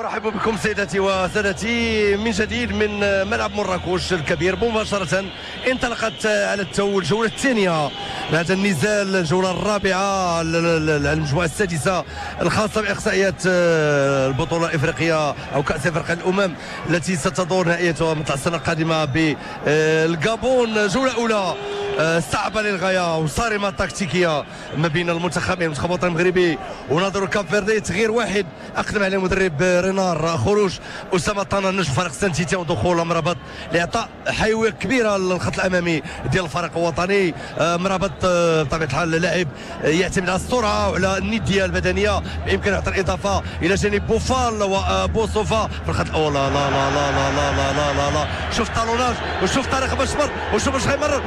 أرحب بكم سيداتي وسادتي من جديد من ملعب مراكش الكبير. مباشرة انطلقت على التو الجولة الثانية لهذا النزال، الجولة الرابعة المجموعة السادسة الخاصة بإقصائيات البطولة الإفريقية أو كأس إفريقيا الأمم التي ستدور نهائيتها مثل السنة القادمة بالغابون. جولة أولى صعبة للغاية وصارمة تكتيكية ما بين المنتخبين، المنتخب الوطني المغربي ونظر كاب فيردي. تغيير واحد أقدم عليه مدرب رينار، خروج أسامة طانا نجم فريق سانتيتيان ودخول مرابط لإعطاء حيوية كبيرة للخط الأمامي ديال الفريق الوطني. مرابط بطبيعة الحال لاعب يعتمد على السرعة وعلى الندية البدنية، بإمكانه يعطي الإضافة إلى جانب بوفال وبوصوفا في الخط الأول. لا لا لا لا لا لا لا لا لا، شوف طالوناج وشوف طريقة باش مر وشوف باش غيمرر.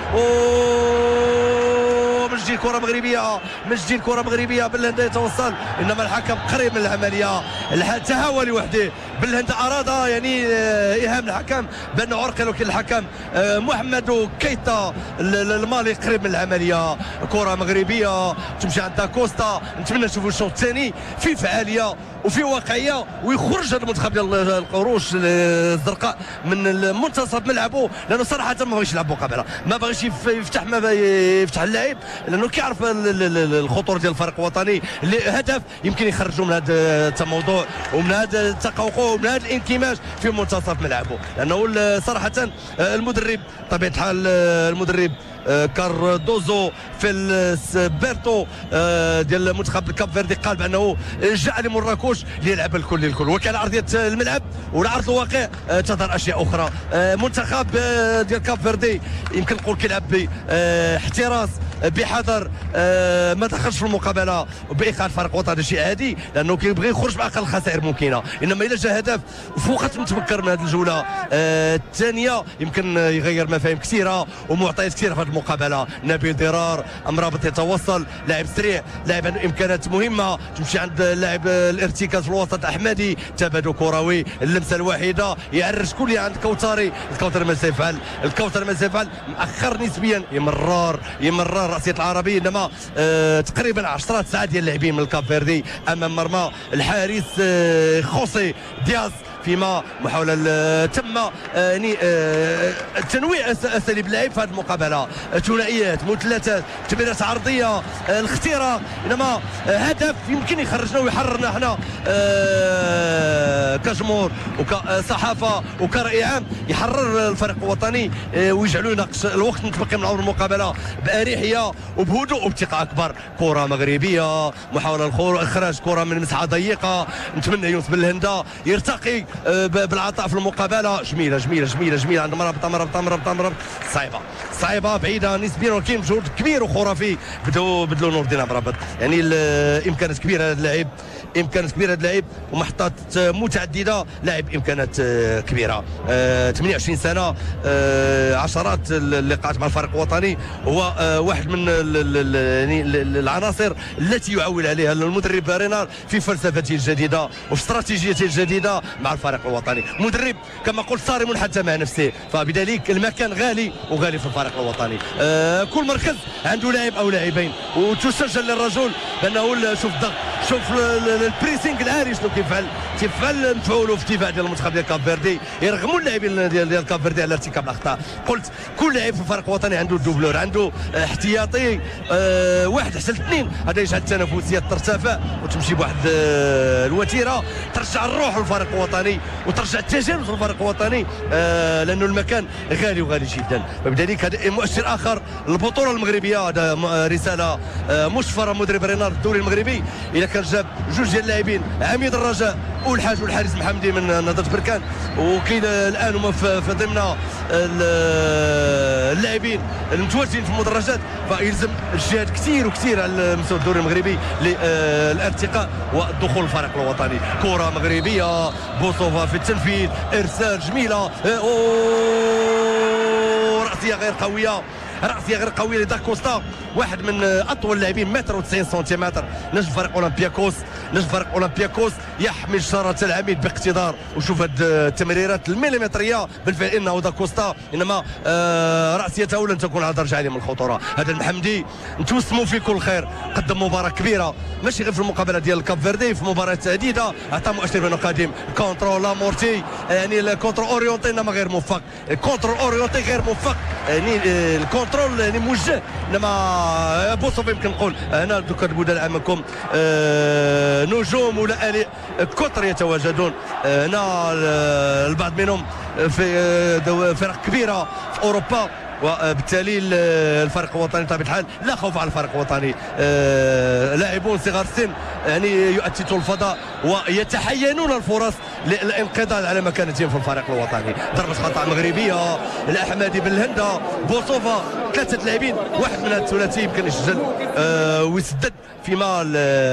من جديد كرة مغربية، من جديد كرة مغربية. بالهند يتوصل، انما الحكم قريب من العملية، تهاوى لوحده. بالهند اراد يعني ايهام الحكم بانه عرقل، ولكن الحكم محمد كيتا المالي قريب من العملية. كرة مغربية تمشي عند كوستا. نتمنى نشوفوا الشوط الثاني في فعالية وفي واقعيه، ويخرج هذا المنتخب ديال القروش الزرقاء من منتصف ملعبه، لانه صراحه ما بغاش يلعب مقابله، ما بغاش يفتح اللاعب، لانه كيعرف الخطوره ديال الفريق الوطني. هدف يمكن يخرجوا من هذا التموضع ومن هذا التقوقع ومن هذا الانكماش في منتصف ملعبه، لانه صراحه المدرب طبيعه الحال المدرب كاردوزو فيلسبرتو ديال المنتخب الكاب فيردي قال بانه جاء لمراكش ليلعب الكل للكل، وكان عرضيه الملعب والعرض الواقع تظهر اشياء اخرى. منتخب ديال كاب فيردي يمكن نقول كيلعب باحتراس بحذر، ما دخلش في المقابله بايقاع الفريق الوطني، شيء عادي لانه كيبغي يخرج باقل خسائر ممكنه. انما اذا جا هدف في وقت متبكر من هذه الجوله الثانيه يمكن يغير مفاهيم كثيره ومعطيات كثيره في هذه المقابله. نبيل ضرار مرابط يتوصل، لاعب سريع، لاعب عنده امكانات مهمه، تمشي عند اللاعب الارتكاز في الوسط احمدي، تبادل كروي، اللمسه الواحده يعرج كل عند كوثري. الكوثر ما سيفعل، الكوثر ما سيفعل، مأخر نسبيا، يمرر راسيه العربي. انما تقريبا 10 ساعات ديال اللاعبين من الكاب فيردي امام مرمى الحارس خوسي دياز، فيما محاولة تم يعني تنويع اساليب اللعب في هذه المقابله، ثنائيات، مثلثات، تمريرات عرضيه، الاختراق. انما هدف يمكن يخرجنا ويحررنا احنا كجمهور وكصحافه وكرأي عام، يحرر الفريق الوطني ويجعلوا يناقش الوقت المتبقي من عمر المقابله باريحيه وبهدوء وبثقه اكبر. كره مغربيه، محاوله اخراج كره من مساحه ضيقه، نتمنى يونس بالهندا يرتقي بالعطاء في المقابله. جميله جميله جميله جميله عند مرابط صعيبه بعيده نسبيا، ولكن مجهود كبير وخرافي. بدلوا نور الدين مرابط، يعني الامكانات كبيره هذا اللاعب، امكانات كبيره هذا اللاعب ومحطات متعدده، لاعب امكانات كبيره. 28 سنه، عشرات اللقاءات مع الفريق الوطني، هو واحد من يعني العناصر التي يعول عليها المدرب رينار في فلسفته الجديده وفي استراتيجيته الجديده مع الفريق الوطني. مدرب كما قلت صارم حتى مع نفسه، فبذلك المكان غالي وغالي في الفريق الوطني. كل مركز عنده لاعب او لاعبين، وتسجل للرجل بانه شوف الضغط، شوف البريسينغ العالي شنو كيفعل مفعوله في الدفاع ديال المنتخب ديال كاب فيردي، يرغموا اللاعبين ديال كاب فيردي على ارتكاب الاخطاء. قلت كل لاعب في الفريق الوطني عنده دوبلور، عنده احتياطي واحد حتى الاثنين، هذا يجعل التنافسيه ترتفع وتمشي بواحد الوتيره، ترجع الروح للفريق الوطني وترجع التجانس للفريق الوطني، لانه المكان غالي وغالي جدا. وبذلك هذا مؤشر اخر للبطوله المغربيه. هذا رساله مشفره مدرب رينار الدوري المغربي، اذا كان جاب جوج ديال اللاعبين، عميد الرجاء والحاج والحارس محمدي من نهضه بركان، وكاين الان هما في ضمن اللاعبين المتواجدين في المدرجات، فيلزم اجتهاد كثير وكثير على مستوى الدوري المغربي للارتقاء والدخول الفريق الوطني. كره مغربيه، بوصوفا في التنفيذ، ارسال جميله، راسيه غير قويه، راسيه غير قويه لداكوستا، واحد من اطول اللاعبين 1 و90 سنتيمتر، نجم فريق اولمبياكوس يحمل شاره العميد باقتدار. وشوف هاد التمريرات المليمتريه، بالفعل انه داكوستا، انما راسيته لن تكون على درجه عاليه من الخطوره. هذا المحمدي نتوسموا فيه كل خير، قدم مباراه كبيره ماشي غير في المقابله ديال الكاب فيردي، في مباريات عديده عطى مؤشر بانه قادم. كونترول لامورتي يعني الكونترول اورينتي انما غير موفق، الكونترول اورينتي غير موفق، يعني الكونترول يعني موجه، انما بوصف يمكن نقول هنا دوك البلدان امامكم نجوم ولا آلي كثر يتواجدون هنا، البعض منهم في فرق كبيره في اوروبا، وبالتالي الفريق الوطني بطبيعه الحال لا خوف على الفريق الوطني. لاعبون صغار السن يعني يؤتتوا الفضاء ويتحينون الفرص للانقضاض على مكانتهم في الفريق الوطني. ضربه خطا مغربيه، الاحمدي بالهنده، بوصوفا، ثلاثه لاعبين، واحد من الثلاثي يمكن يسجل ويسدد، فيما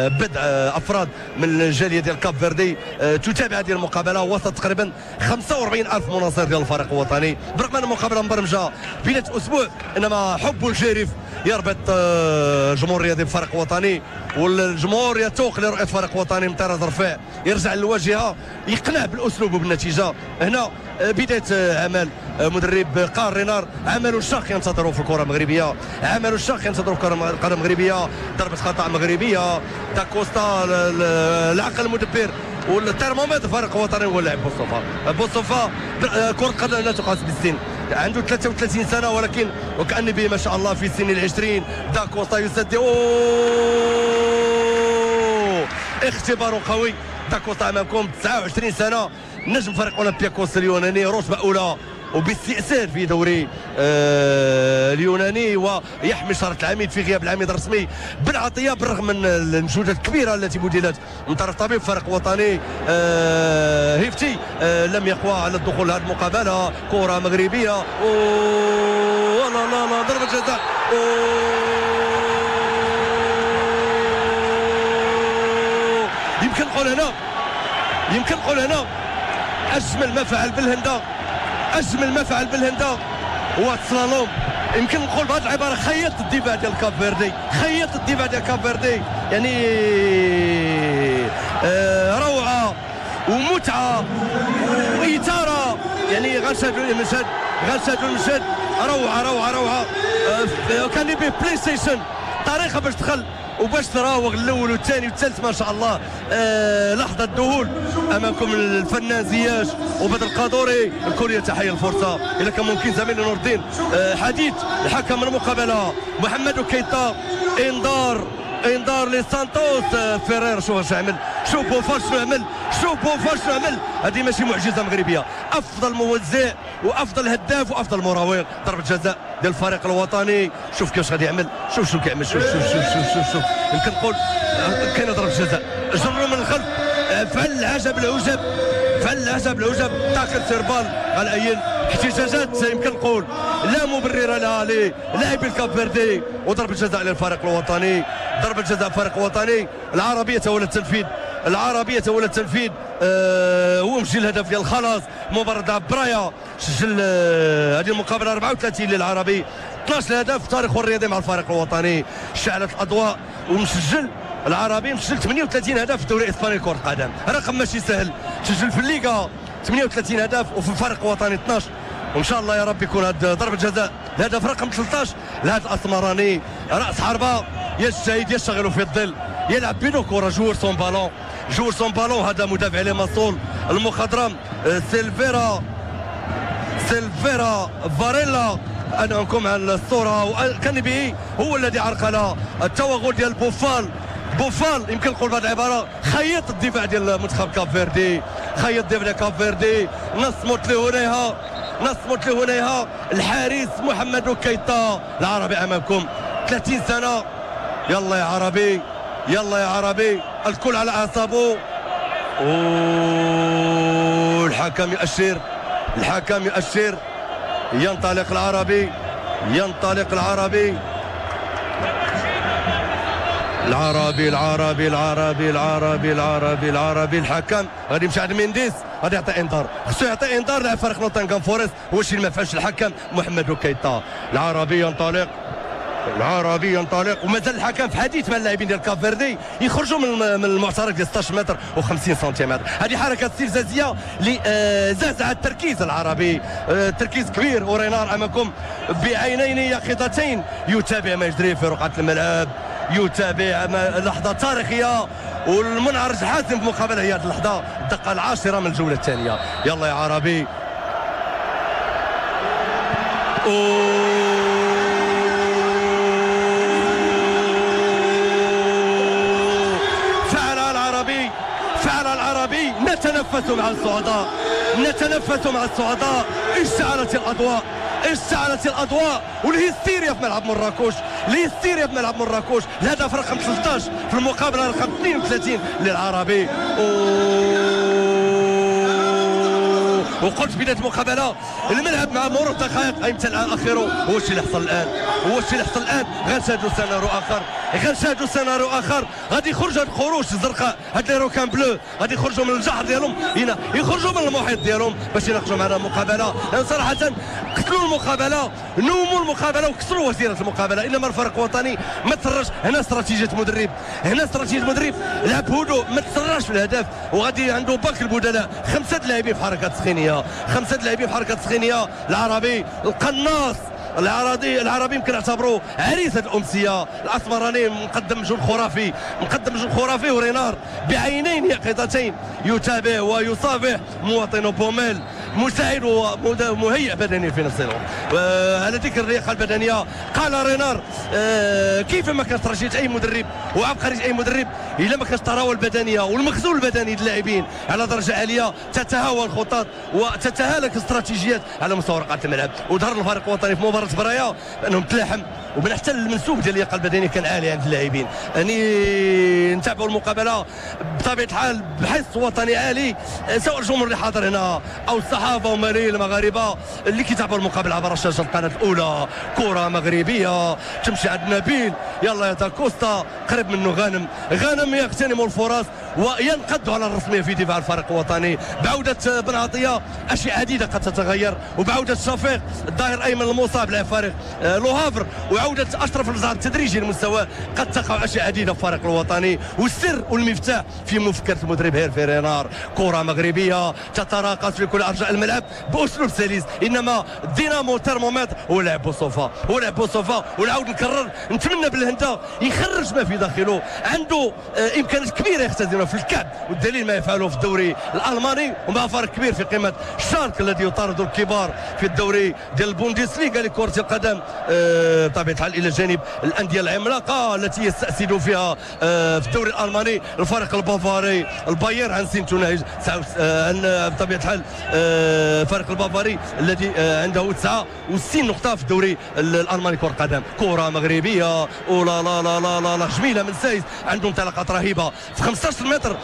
بدء افراد من الجاليه ديال كاب فيردي تتابع هذه المقابله وسط تقريبا 45,000 مناصر ديال الفريق الوطني. برغم ان المقابله مبرمجه بدايه اسبوع، انما حب الجريف يربط الجمهور الرياضي بالفريق الوطني، والجمهور يتوق لرؤيه فريق وطني من طراز رفيع يرجع للواجهه، يقنع بالاسلوب وبالنتيجه. هنا بدايه عمل مدرب قار رينار، عمل شاق ينتظروا في الكره المغربيه، عمل شاق ينتظروا في الكره المغربيه. ضربه خطا مغربيه، داكوستا العقل المدبر والترمومتر الفريق الوطني هو اللاعب بوصوفا. كرة قدم لا تقاس بالسن، عنده 33 سنة ولكن وكأن به ما شاء الله في سن ال20. داكوستا يسدد، اختبار قوي. داكوستا امامكم 29 سنة، نجم فريق اولمبياكوس اليوناني، رتبة أولى وباستئثار في دوري اليوناني، ويحمل شارة العميد في غياب العميد الرسمي بن عطية، بالرغم من المجهودات الكبيرة التي بذلت من طرف طبيب فريق وطني هيفتي لم يقوى على الدخول لهذه المقابلة. كرة مغربية، لا لا لا، ضربة جزاء، يمكن نقول هنا أجمل ما فعل بالهندا هو السلالوم. يمكن نقول بهذه العباره خيط الدفاع ديال كاب فيردي، يعني روعه ومتعه واثاره، يعني غنشاهدوا المشهد روعه. كان به بلاي ستيشن، طريقه باش دخل وباش تراوغ الاول والثاني والثالث ما شاء الله. لحظه ذهول امامكم الفنان زياش وبدر القادوري. الكل يتحيا الفرصه، اذا كان ممكن زميلنا نور الدين حديث الحكم من المقابله محمد كيتا، انذار لسانتوس فيرير. شوف واش عمل، شوف بوفال شنو عمل. هذه ماشي معجزه مغربيه، افضل موزع وافضل هداف وافضل مراوغ. ضربه جزاء ديال الفريق الوطني، شوف كيفاش غادي يعمل، شوف كيعمل، شوف يمكن نقول كاينه ضربه جزاء، جروا من الخلف، فعل العجب تاكل سيربال على اي احتجاجات يمكن نقول لا مبرر لها للاعبي الكاب فيردي. وضربه جزاء للفريق الوطني، ضربه جزاء الفريق الوطني. العربيه تولى التنفيذ، هو مسجل الهدف ديال الخلاص. مباراة برايا سجل هذه المقابله 34 للعربي، 12 هدف في تاريخه الرياضي مع الفريق الوطني. شعلت الاضواء ومسجل العربي، مسجل 38 هدف في الدوري الاسباني لكرة القدم، رقم ماشي سهل. سجل في الليغا 38 هدف وفي الفريق الوطني 12. وان شاء الله يا رب يكون هذا ضربه جزاء الهدف رقم 13 لهذا الاسمراني، راس حربه يجتهد، يشتغل في الظل، يلعب بدون كره، جور سون بالون. هذا مدافع لماسول المخضرم سيلفيرا فاريلا. انا معكم على الصوره، وكان به هو الذي عرقل التوغل ديال بوفال. يمكن نقول بهذه العباره خيط الدفاع ديال منتخب كاب فيردي. نصمت له هناها الحارس محمد كيتا. العربي امامكم 30 سنه. يلا يا عربي، الكل على اعصابه. الحكم يؤشر، ينطلق العربي. العربي العربي العربي العربي العربي العربي الحكم غادي يمشي عند مينديس، غادي يعطي انذار، خصو يعطي انذار لاعب فريق نوتنغهام فورست. واش ما فعلش الحكم محمد كيتا. العربي ينطلق، العربي ينطلق، ومازال الحكم في حديث مع اللاعبين ديال كاب فيردي يخرجوا من المعترك ديال 16 متر و50 سنتيمتر. هذه حركه استفزازيه اللي زعزعت تركيز العربي، تركيز كبير. ورينار امامكم بعينين يقظتين يتابع ما يجري في رقعه الملعب، يتابع لحظه تاريخيه، والمنعرج حاسم في مقابله هي هذه اللحظه، الدقه العاشره من الجوله الثانيه. يلا يا عربي. فعل العربي. نتنفس مع الصعداء، نتنفس مع الصعداء. اشتعلت الأضواء، اشتعلت الأضواء، والهستيريا في ملعب مراكش، الهستيريا في ملعب مراكش. الهدف رقم 13 في المقابلة رقم 32 للعربي. وقلت في بداية المقابلة الملعب مع مرور الدقائق غيمتلئ اخره. هو الشيء اللي حصل الان، هو الشيء اللي حصل الان. غنشاهدوا سيناريو اخر، غنشاهدوا سيناريو اخر. غادي يخرج هاد الخروج الزرقاء، هاد لي روكان بلو غادي يخرجوا من الجحر ديالهم هنا، يخرجوا من المحيط ديالهم باش يناقشوا معنا المقابله. صراحه قتلوا المقابله، نوموا المقابله وكسروا وتيره المقابله. انما الفريق الوطني ما تسرش. هنا استراتيجيه مدرب، هنا استراتيجيه مدرب. لعب بهدوء، ما تسرعش في الهدف، وغادي عنده باك البدلاء. 5 لاعبين في حركه تسخينيه، 5 لاعبين في حركه تسخينيه. العربي القناص، العربي يمكن نعتبروه عريس هذه الامسيه. الاسمراني مقدم جول خرافي، مقدم جول خرافي. ورينار بعينين يقظتين يتابع ويصافح مواطن بوميل، مساعد ومهيئ بدنيا في نفس الوقت. على ذكر اللياقه البدنيه، قال رينار كيف ما كانت استراتيجيه اي مدرب وعبقريه اي مدرب الا ما كانش التراوه البدنيه والمخزون البدني للاعبين على درجه عاليه تتهاوى الخطط وتتهالك الاستراتيجيات على مستوى رقعه الملعب. وظهر الفريق الوطني في مباراه برايا بانهم تلاحم، ومن حتى المنسوب ديال اللياقه البدنيه كان عالي عند اللاعبين. يعني نتابعوا المقابله بطبيعه الحال بحس وطني عالي، سواء الجمهور اللي حاضر هنا او الصحافه وملايين المغاربه اللي كيتابعوا المقابله عبر شاشه القناه الاولى. كره مغربيه تمشي عند نبيل، يلا يا داكوستا، قريب منه غانم يغتنم الفرص وينقض على الرسميه في دفاع الفريق الوطني. بعوده بن عطيه اشياء عديده قد تتغير، وبعوده شفيق الظاهر ايمن المصاب لاعب فريق لو هافر، وعوده اشرف الزهر التدريجي للمستوى، قد تقع اشياء عديده في الفريق الوطني. والسر والمفتاح في مفكره المدرب هيرفي رينار. كره مغربيه تتراقص في كل ارجاء الملعب باسلوب سلس، انما الدينامو ترمومتر هو لاعب بوصوفا، هو لاعب بوصوفا. ونعاود نكرر، نتمنى بالهنتا يخرج ما في داخله، عنده امكانيات كبيره يختزنها في الكعب، والدليل ما يفعله في الدوري الالماني، ومع فرق كبير في قيمه شالك الذي يطارد الكبار في الدوري ديال البوندسليغا لكره القدم. بطبيعه الحال الى جانب الانديه العملاقه التي يستأسد فيها في الدوري الالماني الفريق البافاري الباير عن سينتونايج، بطبيعه الحال الفريق البافاري الذي عنده 69 نقطه في الدوري الالماني كره القدم. كره مغربيه ولا لا لا لا لا, لا جميله من سايس، عنده انطلاقات رهيبه في 15 متر.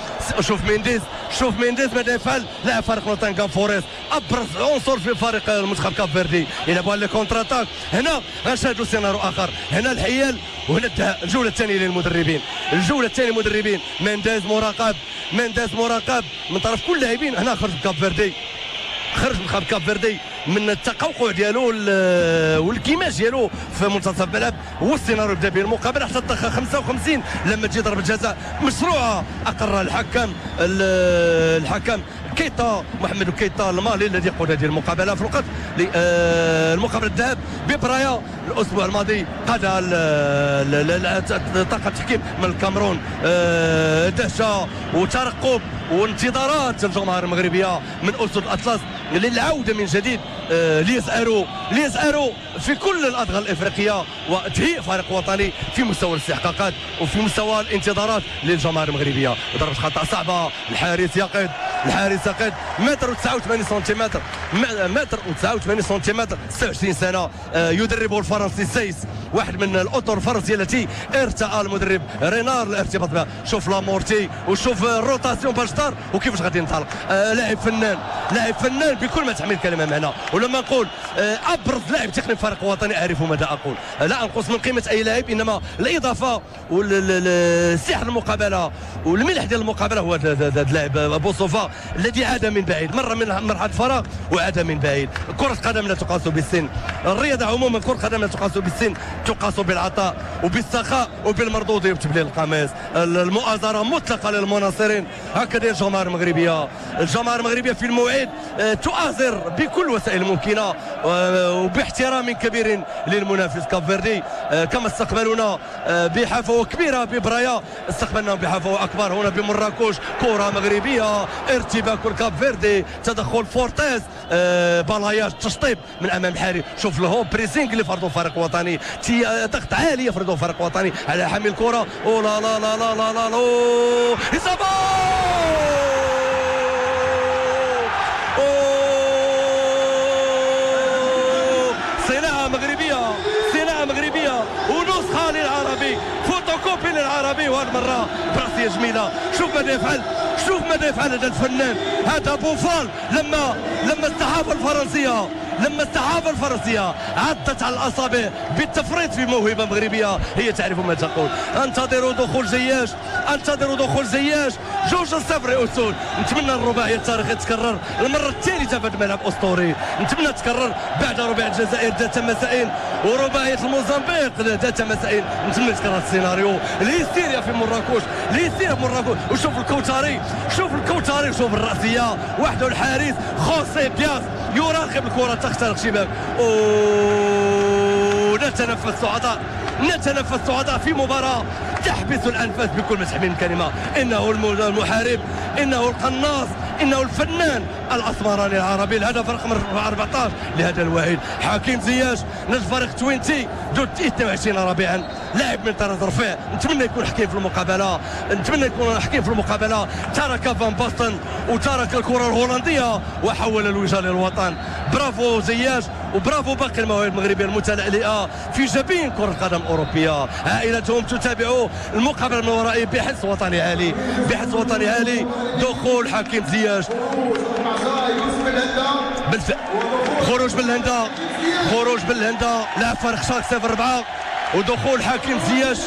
شوف مينديز ماذا يفعل لاعب فريق نوتنغهام فورست، ابرز عنصر في فريق المنتخب كاب فيردي. يلعبوا على كونتر اتاك. هنا غنشاهدوا سيناريو اخر، هنا الحيال وهنا الجوله الثانيه للمدربين، الجوله الثانيه للمدربين. مينديز مراقب من طرف كل اللاعبين. هنا خرج كاب فيردي، خرج من كاب فيردي من التقوقع ديالو والكيماج ديالو في منتصف الملعب. هو السيناريو بدا به المقابله حتى الدقيقه 55 لما تجي ضربه جزاء مشروعه اقرها الحكم كيتا، محمد كيتا المالي الذي يقود هذه المقابله. في الوقت المقابله الذهاب ببرايا الاسبوع الماضي قادها طاقه التحكيم من الكاميرون. دهشه وترقب وانتظارات الجماهير المغربيه من اسود الاطلس للعوده من جديد ليسأروا في كل الادغال الافريقيه وتهيئ فريق وطني في مستوى الاستحقاقات وفي مستوى الانتظارات للجماهير المغربيه. ضربه خطا صعبه، الحارس يقظ متر و89 سنتيمتر، 26 سنه، يدربه الفرنسي سايس واحد من الاطر الفرنسيه التي ارتأى المدرب رينار الارتباط بها. شوف لامورتي وشوف الروتاسيون باش دار وكيفاش غادي ينطلق. لاعب فنان، لاعب فنان بكل ما تحمل الكلمه معنا. ولما نقول ابرز لاعب تقني فريق وطني اعرف ماذا اقول. لا انقص من قيمه اي لاعب، انما الاضافه والسحر المقابله والملح ديال المقابله هو هذا اللاعب بوصوفا الذي عاد من بعيد، مر من مرحله الفراغ وعاد من بعيد. كره قدم لا تقاس بالسن، الرياضه عموما كره قدم لا تقاس بالسن، تقاس بالعطاء وبالسخاء وبالمردود وبتبليل القميص. المؤازره مطلقه للمناصرين. هكذا الجماهير المغربيه، الجماهير المغربيه في الموعد تؤازر بكل وسائل ممكنه وباحترام كبير للمنافس كاب فيردي. كما استقبلونا بحفاوه كبيره ببرايا، استقبلنا بحفاوه اكبر هنا بمراكش. كره مغربيه، ارتباك الكاب فيردي، تدخل فورتيز، بالاياج، تشطيب من امام الحارس. شوف الهوب بريسينغ اللي فرضوا فريق وطني، ضغط عالي يفرضوا فريق وطني على حامل الكره. او لا لا لا لا لا لا, لا. اصابه مغربيه ونسخه للعربي، فوتوكوبي للعربي، وهذه المره براسيه جميله. شوف ماذا يفعل، شوف ماذا يفعل هذا الفنان، هذا بوفال. لما الصحافه الفرنسيه عضت على الاصابع بالتفريط في موهبه مغربيه، هي تعرف ما تقول. انتظروا دخول زياش، انتظروا دخول زياش. 2-0 اسود. نتمنى الرباعيه التاريخيه تكرر المره الثالثه في هذا الملعب اسطوري، نتمنى تكرر بعد رباعيه الجزائر ذات مسائين ورباعيه الموزمبيق ذات مسائين. نتمنى تكرر السيناريو. الهستيريا في مراكش، الهستيريا في مراكش. وشوف الكوتاري، شوف الكوتاري، وشوف الراسيه وحده الحارس خوسي دياز يراقب الكره تخترق شباك. نتنفس سعداء، نتنفس سعداء في مباراة تحبس الأنفاس بكل ما تحمل الكلمة. إنه المحارب، إنه القناص، إنه الفنان الأسمراني العربي. الهدف رقم 14 لهذا الواحد. حكيم زياش نجم فريق 20 ذو 22 ربيعا، لاعب من طراز رفيع. نتمنى يكون حكيم في المقابلة، نتمنى يكون حكيم في المقابلة. ترك فان باستن وترك الكرة الهولندية وحول الوجه للوطن. برافو زياش وبرافو باقي المواهب المغربيه المتلألئه في جبين كره القدم الاوروبيه. عائلتهم تتابع المقابله من ورائي بحس وطني عالي، بحس وطني عالي. دخول حكيم زياش، خروج بالهندا، خروج بالهندا، لاعب فريق شاك 0-4. ودخول حكيم زياش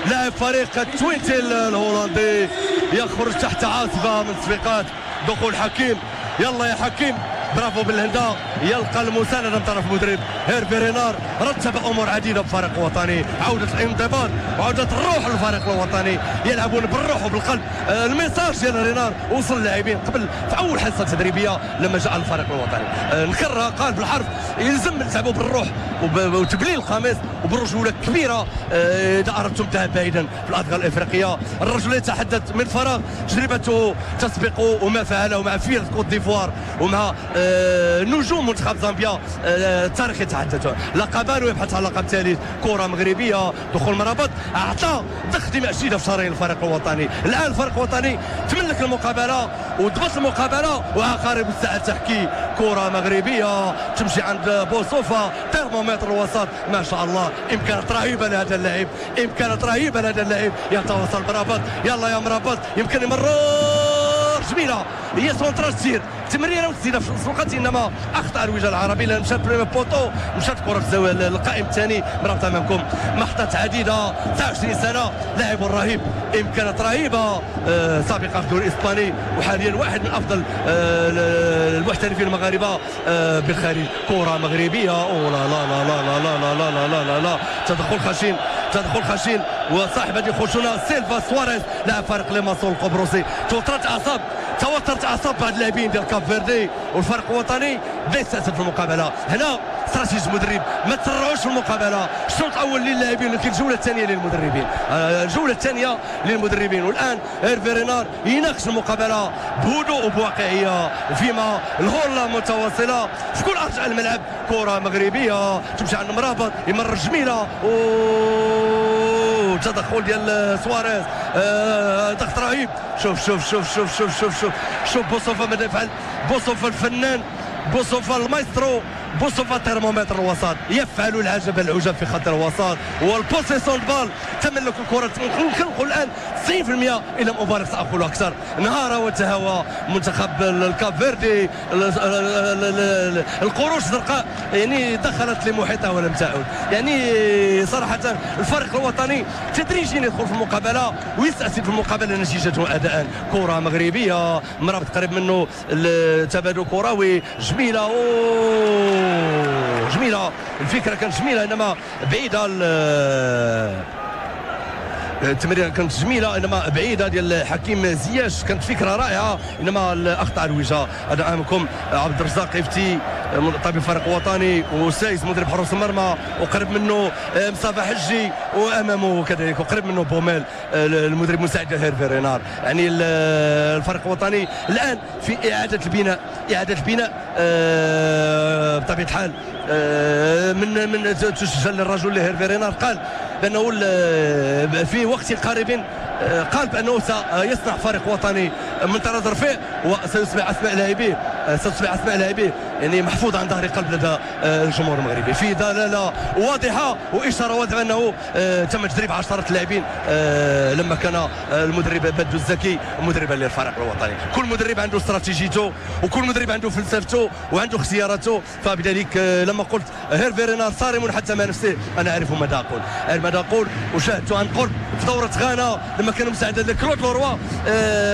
لاعب فريق توينتي الهولندي يخرج تحت عاصفه من الصفيقات. دخول حكيم، يلا يا حكيم، برافو بالهندا. يلقى المساندة من طرف المدرب هيرفي رينار. رتب امور عديده بفريق وطني، عوده الانضباط وعوده الروح للفريق الوطني، يلعبون بالروح وبالقلب. الميساج ديال رينار وصل للاعبين قبل في اول حصه تدريبيه لما جاء الفريق الوطني. نكررها، قال بالحرف يلزم نلعبوا بالروح وتبليل القميص وبرجوله كبيره اذا اردتم الذهاب بعيدا في الادغال الافريقيه. الرجل يتحدث من فراغ، تجربته تسبق وما فعله مع فيل كوت ديفوار ومع نجوم منتخب زامبيا. التاريخ يتحدث. لقبان ويبحث عن لقب ثالث. كره مغربيه، دخول مرابط، اعطى تخدمه جديده في شرايين الفريق الوطني. الان الفريق الوطني تملك المقابله وضبط المقابله وعقارب الساعه تحكي. كره مغربيه تمشي عند بوصوفا، ترمومتر الوسط، ما شاء الله امكانات رهيبه لهذا اللاعب، امكانات رهيبه لهذا اللاعب. يتواصل مرابط، يلا يا مرابط، يمكن يمرر جميله، هي سونتراج تسير تمريره وتسير في نفس الوقت، انما اخطا الوجه العربي لان مشى بريمي بوطو، مشات كره في الزاويه القائم الثاني. مرابط امامكم، محطات عديده، 29 سنه، لاعب رهيب، امكانات رهيبه، سابقه في الدوري الاسباني وحاليا واحد من افضل المحترفين المغاربه بالخارج. كره مغربيه، او لا لا لا لا لا لا لا لا لا لا لا، تدخل خشين، تدخل خشين، وصاحب هذه خشونه سيلفا سواريز لاعب فريق ليماسول القبرصي. توترت اعصاب بعض اللاعبين ديال كاب فيردي، والفريق الوطني بدا يستأسف في المقابله. هنا استراتيجيه المدرب، ما تسرعوش في المقابله. الشوط الاول للاعبين ولكن الجوله الثانيه للمدربين، الجوله الثانيه للمدربين. والان هيرفي رينار يناقش المقابله بهدوء وبواقعيه، فيما الغله متواصله في كل ارجاء الملعب. كره مغربيه تمشي عند مرابط، يمرر جميله، تدخل ديال سواريز، ضغط رهيب. شوف شوف شوف شوف شوف شوف شوف شوف بوصوفا ماذا يفعل. بوصوفا الفنان، بوصوفا المايسترو، بوصفة ترمومتر الوسط يفعل العجب العجب في خط الوسط، والبوسيسون بال تملك الكرة يمكن نقول الآن 90%، إن لم أبالغ سأقول أكثر. انهار وتهوى منتخب الكاب فيردي، القروش الزرقاء يعني دخلت لمحيطها ولم تعد. يعني صراحة الفريق الوطني تدريجيا يدخل في المقابلة ويستأسد في المقابلة نتيجة أداء. كرة مغربية مرابط قريب منه تبادل كروي جميلة، جميلة الفكرة كانت جميلة إنما بعيدة، التمريره كانت جميله انما بعيده ديال حكيم زياش، كانت فكره رائعه انما الاخطاء الوجهه. هذا امامكم عبد الرزاق افتي طبيب الفريق الوطني، وسايس مدرب حراس المرمى، وقرب منه مصطفى حجي، وامامه كذلك وقرب منه بوميل المدرب المساعد هيرفي رينار. يعني الفريق الوطني الان في اعاده البناء بطبيعه الحال. من تسجل الرجل هيرفي رينار قال بانه في وقت قريب قال بانه سيصنع فريق وطني من طراز رفيع، وسيصبح اسماء لاعبيه يعني محفوظه عن ظهر قلب لدى الجمهور المغربي. في دلاله واضحه واشاره واضحه انه تم تدريب 10 لاعبين لما كان المدرب بدو الزكي مدربا للفريق الوطني. كل مدرب عنده استراتيجيته، وكل مدرب عنده فلسفته وعنده اختياراته. فبذلك لما قلت هيرفي رينار صارم حتى مع نفسه، انا اعرف ماذا اقول وشاهدت عن قرب في دوره غانا لما كان مساعدا لكلود لوروا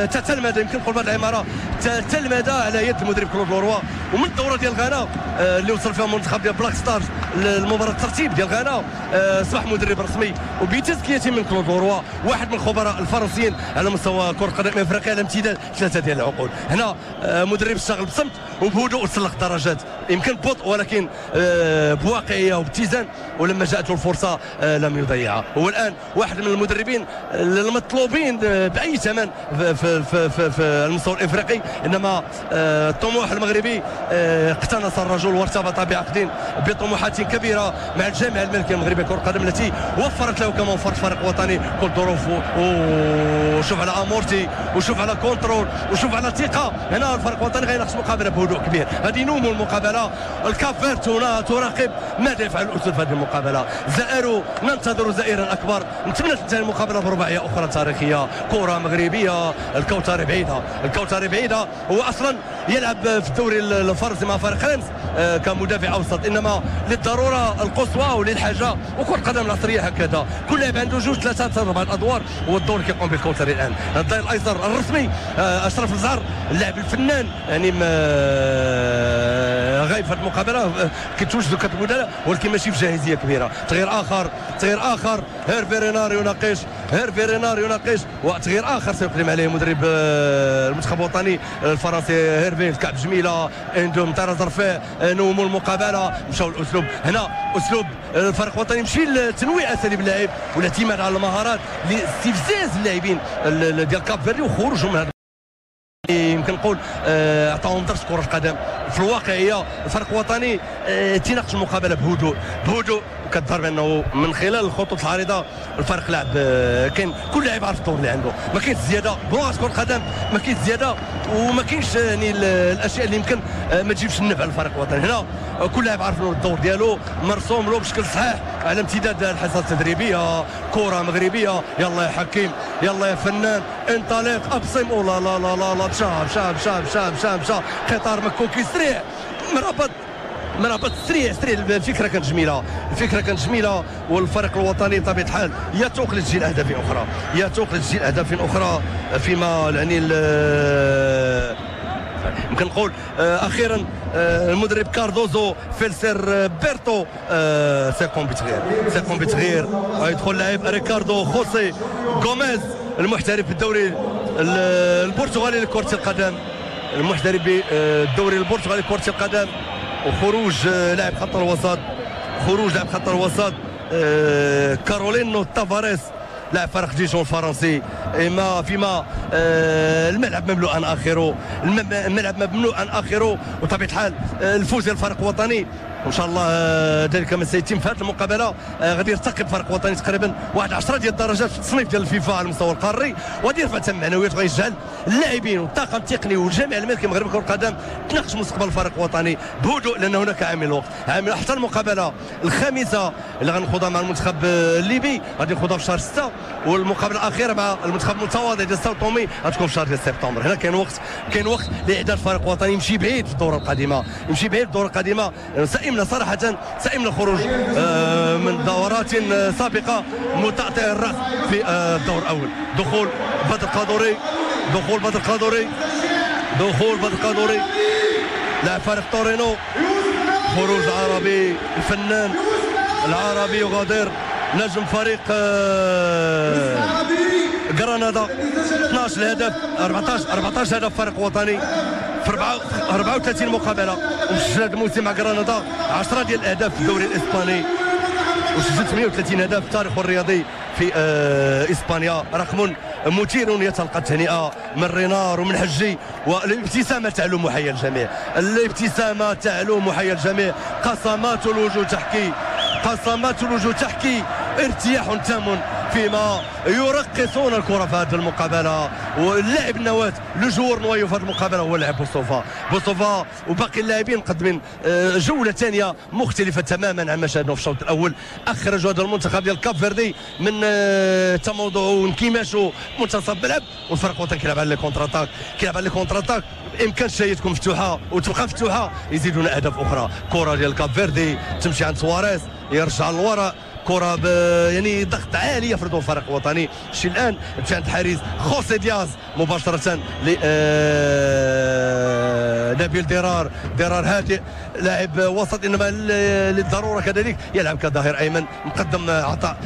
تتلمذ، يمكن نقول بعض العباره تتلمذ على يد المدرب كلود لوروا. ومن الدوره ديال غانا اللي وصل فيها المنتخب ديال بلاك ستارز المباراه الترتيب ديال غانا، اصبح مدرب رسمي وبتزكيه من كلود لوروا، واحد من الخبراء الفرنسيين على مستوى كره القدم افريقيا على امتداد 3 ديال العقود. هنا مدرب اشتغل بصمت وبهدوء وتسلق درجات، يمكن ببطء ولكن بواقعيه وباتزان، ولما جاءته الفرصه لم يضيعها. هو الان واحد من المدربين المطلوبين باي ثمن في المستوى الافريقي، انما الطموح المغربي اقتنص الرجل وارتبط بعقد بطموحات كبيره مع الجامعه الملكيه المغربيه لكره القدم التي وفرت له كما وفرت فريق وطني كل الظروف. وشوف على امورتي وشوف على كونترول وشوف على ثقه. هنا الفريق الوطني غيناقش مقابله بهدوء كبير، هذه نوم المقابله. الكاب فيرت هنا تراقب ماذا يفعل الاسود في هذه المقابله. زائروا ننتظر زائرا اكبر، نتمنى تنتهي المقابله برباعيه اخرى تاريخيه. كره مغربيه، الكوثري بعيده، هو اصلا يلعب في الدوري الفرنسي مع فريق ريمس كمدافع اوسط، انما للضروره القصوى وللحاجه، وكره القدم العصريه هكذا كل لاعب عنده 2 3 4 ادوار، هو الدور اللي كيقوم به الكوثري الان. الظهير الايسر الرسمي اشرف الزهر، اللاعب الفنان يعني غايب في هذه المقابله كيتوجدوا كتبودله ولكن ماشي في جاهزيه كبيره. تغيير اخر هيرفي رينار يناقش وتغيير اخر سيقدم عليه مدرب المنتخب الوطني الفرنسي هيرفي. الكعب جميله عندهم طراز رفيع، نوموا المقابله، مشاو الاسلوب. هنا اسلوب الفريق الوطني مشي لتنويع اساليب اللاعب والاعتماد على المهارات لاستفزاز اللاعبين ديال كاب فيردي وخروجهم من هذا. يمكن نقول عطاهم درس كره القدم في الواقعيه. الفريق الوطني تيناقش المقابله بهدوء وكتظهر بانه من خلال الخطوط العريضه الفريق لعب كاين كل لاعب عارف الدور اللي عنده، ما كاينش زياده بلغه كره القدم، ما كاينش زياده وما كاينش يعني الاشياء اللي يمكن ما تجيبش النفع للفريق الوطني. هنا كل لاعب عارف الدور ديالو مرسوم له بشكل صحيح على امتداد الحصص التدريبيه. كره مغربيه، يلا يا حكيم يلا يا فنان انطلق ابصم. لا لا لا لا لا مشى قطار مكوكي سريع مرابط سريع. الفكره كانت جميله والفريق الوطني بطبيعه الحال يتوق لتسجيل اهداف اخرى فيما يعني يمكن نقول اخيرا المدرب كاردوزو فيلسر بيرتو سيقوم بتغيير يدخل لاعب ريكاردو خوسي غوميز المحترف بالدوري البرتغالي لكرة القدم، وخروج لاعب خط الوسط كارولينو تافاريس لاعب فريق ديجون الفرنسي. فيما الملعب مملوء اخره وطبيعه الحال الفوز ديال الفريق الوطني وان شاء الله ذلك ما سيتم في هذه المقابله. غادي يرتقي بفريق وطني تقريبا واحد 10 ديال الدرجات في التصنيف ديال الفيفا على المستوى القاري، وغادي يرفع تم معنويات وغيجعل اللاعبين والطاقم التقني والجميع المالكي المغربي كره القدم تناقش مستقبل الفريق الوطني بهدوء، لان هناك عامل الوقت. عامل حتى المقابله الخامسه اللي غنخوضها مع المنتخب الليبي غادي نخوضها في شهر 6، والمقابله الاخيره مع المنتخب المتواضع ديال ساو طومي غتكون في شهر ديال سبتمبر. هنا كاين وقت لاعداد الفريق الوطني يمشي بعيد في الدوره القادمه، يمشي بعيد في الدوره القادمه. سئمنا صراحه، سئمنا الخروج من دورات سابقه متعطئ الراس في الدور الاول. دخول بدر قادوري لاعب فريق تورينو، خروج عربي الفنان العربي وغادر نجم فريق غرناطة. 12 الهدف 14 هدف فريق وطني في 34 مقابله، وسجل هذا الموسم مع غرناطة 10 ديال الاهداف في الدوري الاسباني، وسجل 38 هدف في تاريخه الرياضي في اسبانيا. رقم مثير يتلقى التهنئه من رينار ومن حجي، والابتسامه تعلو محيا الجميع، الابتسامه تعلو محيا الجميع. قسمات الوجوه تحكي ارتياح تام فيما يرقصون الكره في هذه المقابله. واللاعب النواه لو جوور نوايو في هذه المقابله هو اللاعب بوصوفا وباقي اللاعبين مقدمين جوله ثانيه مختلفه تماما عما شاهدنا في الشوط الاول. اخرجوا هذا المنتخب ديال كاب فيردي من تموضعه وانكماشه منتصف الملعب، والفريق الوطني كيلعب على لي كونتر اتاك. بامكان الشايه تكون مفتوحه وتبقى مفتوحه، يزيدون اهداف اخرى. كره ديال كاب فيردي تمشي عند سواريز، يرجع للوراء، كره يعني ضغط عالي يفرضه الفريق الوطني. شي الان مشى عند الحارس خوسي دياز مباشره ل نبيل ديرار هادئ لاعب وسط، انما للضروره كذلك يلعب كظهير ايمن، مقدم عطاء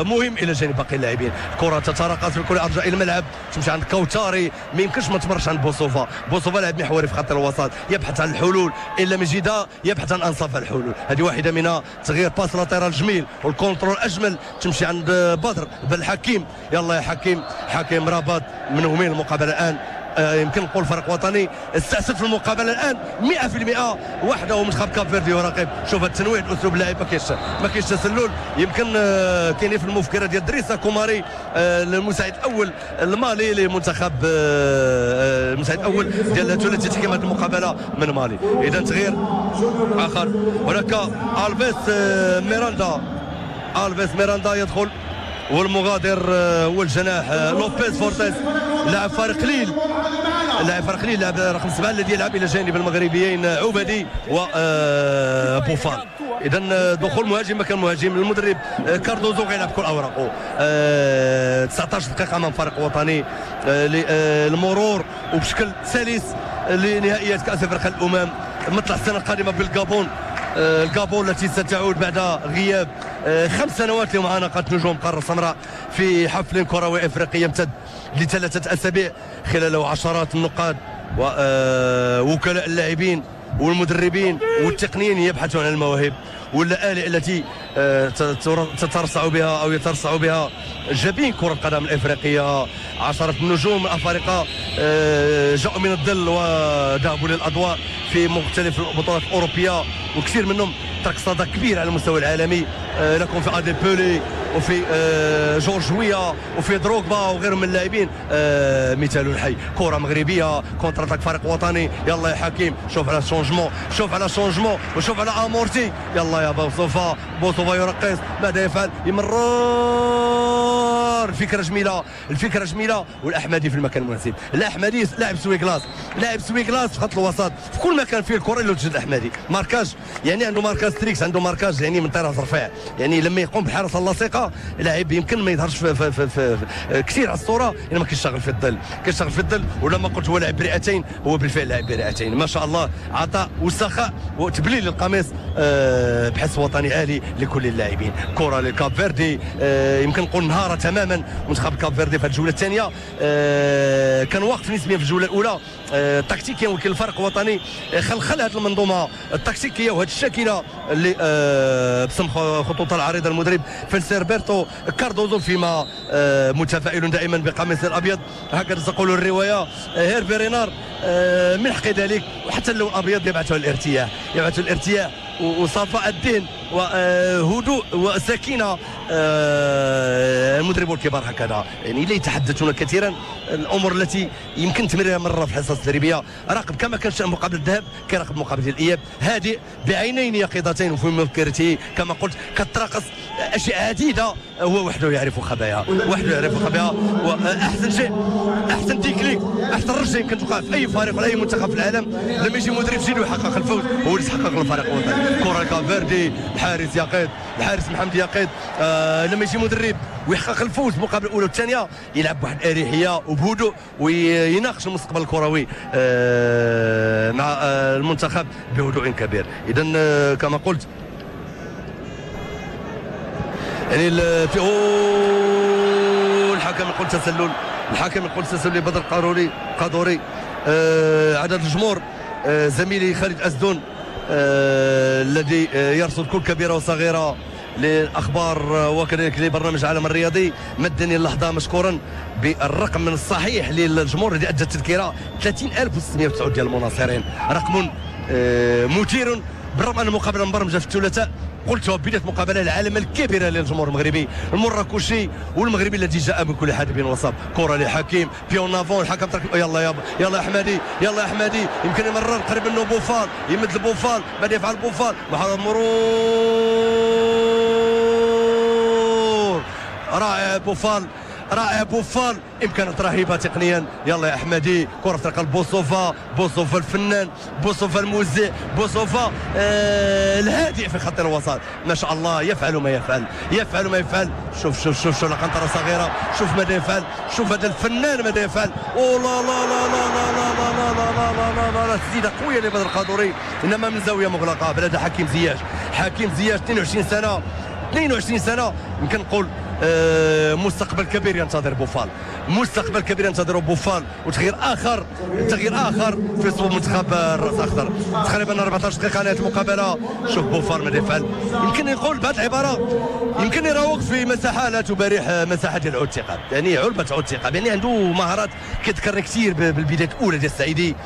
مهم الى جانب باقي اللاعبين. الكره تتراقص في كل ارجاء الملعب، تمشي عند كوتاري، ما يمكنش ما تمرش عند بوصوفا لاعب محوري في خط الوسط، يبحث عن الحلول، ان لم يجدها يبحث عن انصاف الحلول. هذه واحده منها، تغيير باس لاتيرال جميل والكونترول اجمل، تمشي عند بدر بن حكيم. يلا يا حكيم رباط من ومين المقابله الان. يمكن نقول الفريق الوطني استأسد في المقابله الان 100%، وحده منتخب كاب فيردي يراقب. شوف التنويع اسلوب اللاعب، ما كاينش تسلل. يمكن كاين في المفكره ديال دريسا كوماري المساعد الاول المالي لمنتخب المساعد الاول ديال ثلاثي تحكيم هذه المقابله من مالي. اذا تغيير اخر، هناك الفيس ميراندا يدخل، والمغادر هو الجناح لوبيز فورتيس لاعب فريق ليل لاعب رقم 7 الذي يلعب الى جانب المغربيين عبدي وبوفال. اذا دخول مهاجم مكان مهاجم، المدرب كاردوزو غيلعب كل اوراقه. 19 دقيقه امام فريق وطني للمرور وبشكل سلس لنهائيات كاس افريقيا الامم مطلع السنه القادمه بالغابون. الغابون التي ستعود بعد غياب 5 سنوات لمعانقة نجوم القارة السمراء في حفل كروي افريقي يمتد ل3 أسابيع، خلاله عشرات النقاد ووكلاء اللاعبين والمدربين والتقنيين يبحثون عن المواهب والآلئ التي تترصع بها او يترصع بها جبين كرة القدم الافريقية. عشرة النجوم الافارقة جاءوا من الظل وذهبوا للاضواء في مختلف البطولات الاوروبيه، وكثير منهم ترك صدى كبير على المستوى العالمي. لكم في ادي بولي وفي جورج ويا وفي دروغبا وغيرهم من اللاعبين مثال حي. كره مغربيه كونتر اتاك فريق وطني. يلا يا حكيم، شوف على شونجمون وشوف على امورتي. يلا يا بوصوفا يرقص، ماذا يفعل؟ يمرر. الفكره جميله والاحمدي في المكان المناسب. الاحمدي لاعب سوي كلاس في خط الوسط في كل مكان فيه الكره الا توجد الاحمدي. ماركاج يعني عنده ماركاج ستريكس، عنده ماركاج يعني من طراز رفيع، يعني لما يقوم بالحراسه اللصيقه لاعب يمكن ما يظهرش في كثير على الصوره، انما كيشتغل في الظل. ولما قلت هو لاعب برئتين، هو بالفعل لاعب برئتين ما شاء الله. عطاء وسخاء وتبليل القميص بحس وطني عالي لكل اللاعبين. كره لكاب فيردي، يمكن نقول انهار تماما منتخب كاب فيردي في الجوله الثانيه. كان واقف نسبيا في الجوله الاولى تكتيكيا، ولكن الفريق الوطني خلخل هذه المنظومه التكتيكيه وهذه الشاكله اللي بسم خطوط العريضه المدرب فلسيربرتو كاردوزو، فيما متفائل دائما بقميص الابيض هكذا تقول الروايه. هيرفي رينار من حق ذلك، وحتى اللون الابيض يبعثه الارتياح وصفاء الدين وهدوء وسكينه المدرب الكبار هكذا، يعني لا يتحدثون كثيرا الامور التي يمكن تمريرها مره في الحصص التدريبيه. راقب كما كان شأن مقابله الذهاب كيراقب مقابله الاياب، هادئ بعينين يقظتين وفي مذكرته كما قلت كتراقص اشياء عديده، هو وحده يعرف خباياها، وحده يعرف خباياها. واحسن شيء، احسن تكنيك، احسن رجه يمكن توقع في اي فريق ولا اي منتخب في العالم لما يجي مدرب جديد ويحقق الفوز، هو اللي يحقق للفريق الوطني. كره كافيردي، الحارس يقيد، الحارس محمد يقيد، لما يجي مدرب ويحقق الفوز المقابله الاولى والثانيه يلعب بواحد الاريحيه وبهدوء ويناقش المستقبل الكروي مع المنتخب بهدوء كبير. اذا كما قلت يعني في الحكم يقول تسلل، الحكم يقول تسلل لبدر قادوري. عدد الجمهور زميلي خالد أزدون الذي يرصد كل كبيرة وصغيرة للأخبار وكذلك لبرنامج عالم الرياضي مدني اللحظة مشكورا بالرقم من الصحيح للجمهور الذي أدى التذكرة 30,609 ديال المناصرين، رقم مثير بالرغم أن المقابلة مبرمجة في الثلاثاء. قلت بداية مقابلة العالم الكبيرة للجمهور المغربي المراكشي والمغربي الذي جاء من كل حدب وصاب. كرة لحكيم بيون نافون، الحكم ترك، يلا يا احمدي، يلا احمدي، يمكن يمرر قريب منه بوفال، يمد البوفال، ماذا يفعل بوفال؟ محاولة مرور رائع بوفال، رائع بوفال، امكانات رهيبه تقنيا. يلا يا احمدي، كره في طريق بوصوفا، بوصوفا الفنان، بوصوفا الموزع، بوصوفا الهادئ في خط الوسط، ما شاء الله يفعل ما يفعل، يفعل ما يفعل. شوف شوف شوف شوف قنطره صغيره، شوف ماذا يفعل، شوف هذا الفنان ماذا يفعل. او لا لا لا لا لا لا لا لا لا لا لا لا لا تسديده قويه لبدر القادوري، انما من زاويه مغلقه. بلاد حكيم زياش، حكيم زياش 22 سنه، 22 سنه، يمكن نقول مستقبل كبير ينتظر بوفال، مستقبل كبير ينتظر بوفال، وتغيير اخر، تغيير اخر في صفوف منتخب الراس الاخضر. تقريبا 14 دقيقه نهايه المقابله. شوف بوفال ماذا يفعل، يمكن نقول بهذه العباره يمكن يراوغ في مساحه لا تبارح مساحه ديال عود الثقه، يعني علبه عود الثقه، يعني عنده مهارات كتذكرني كثير بالبدايه الاولى ديال السعيدي،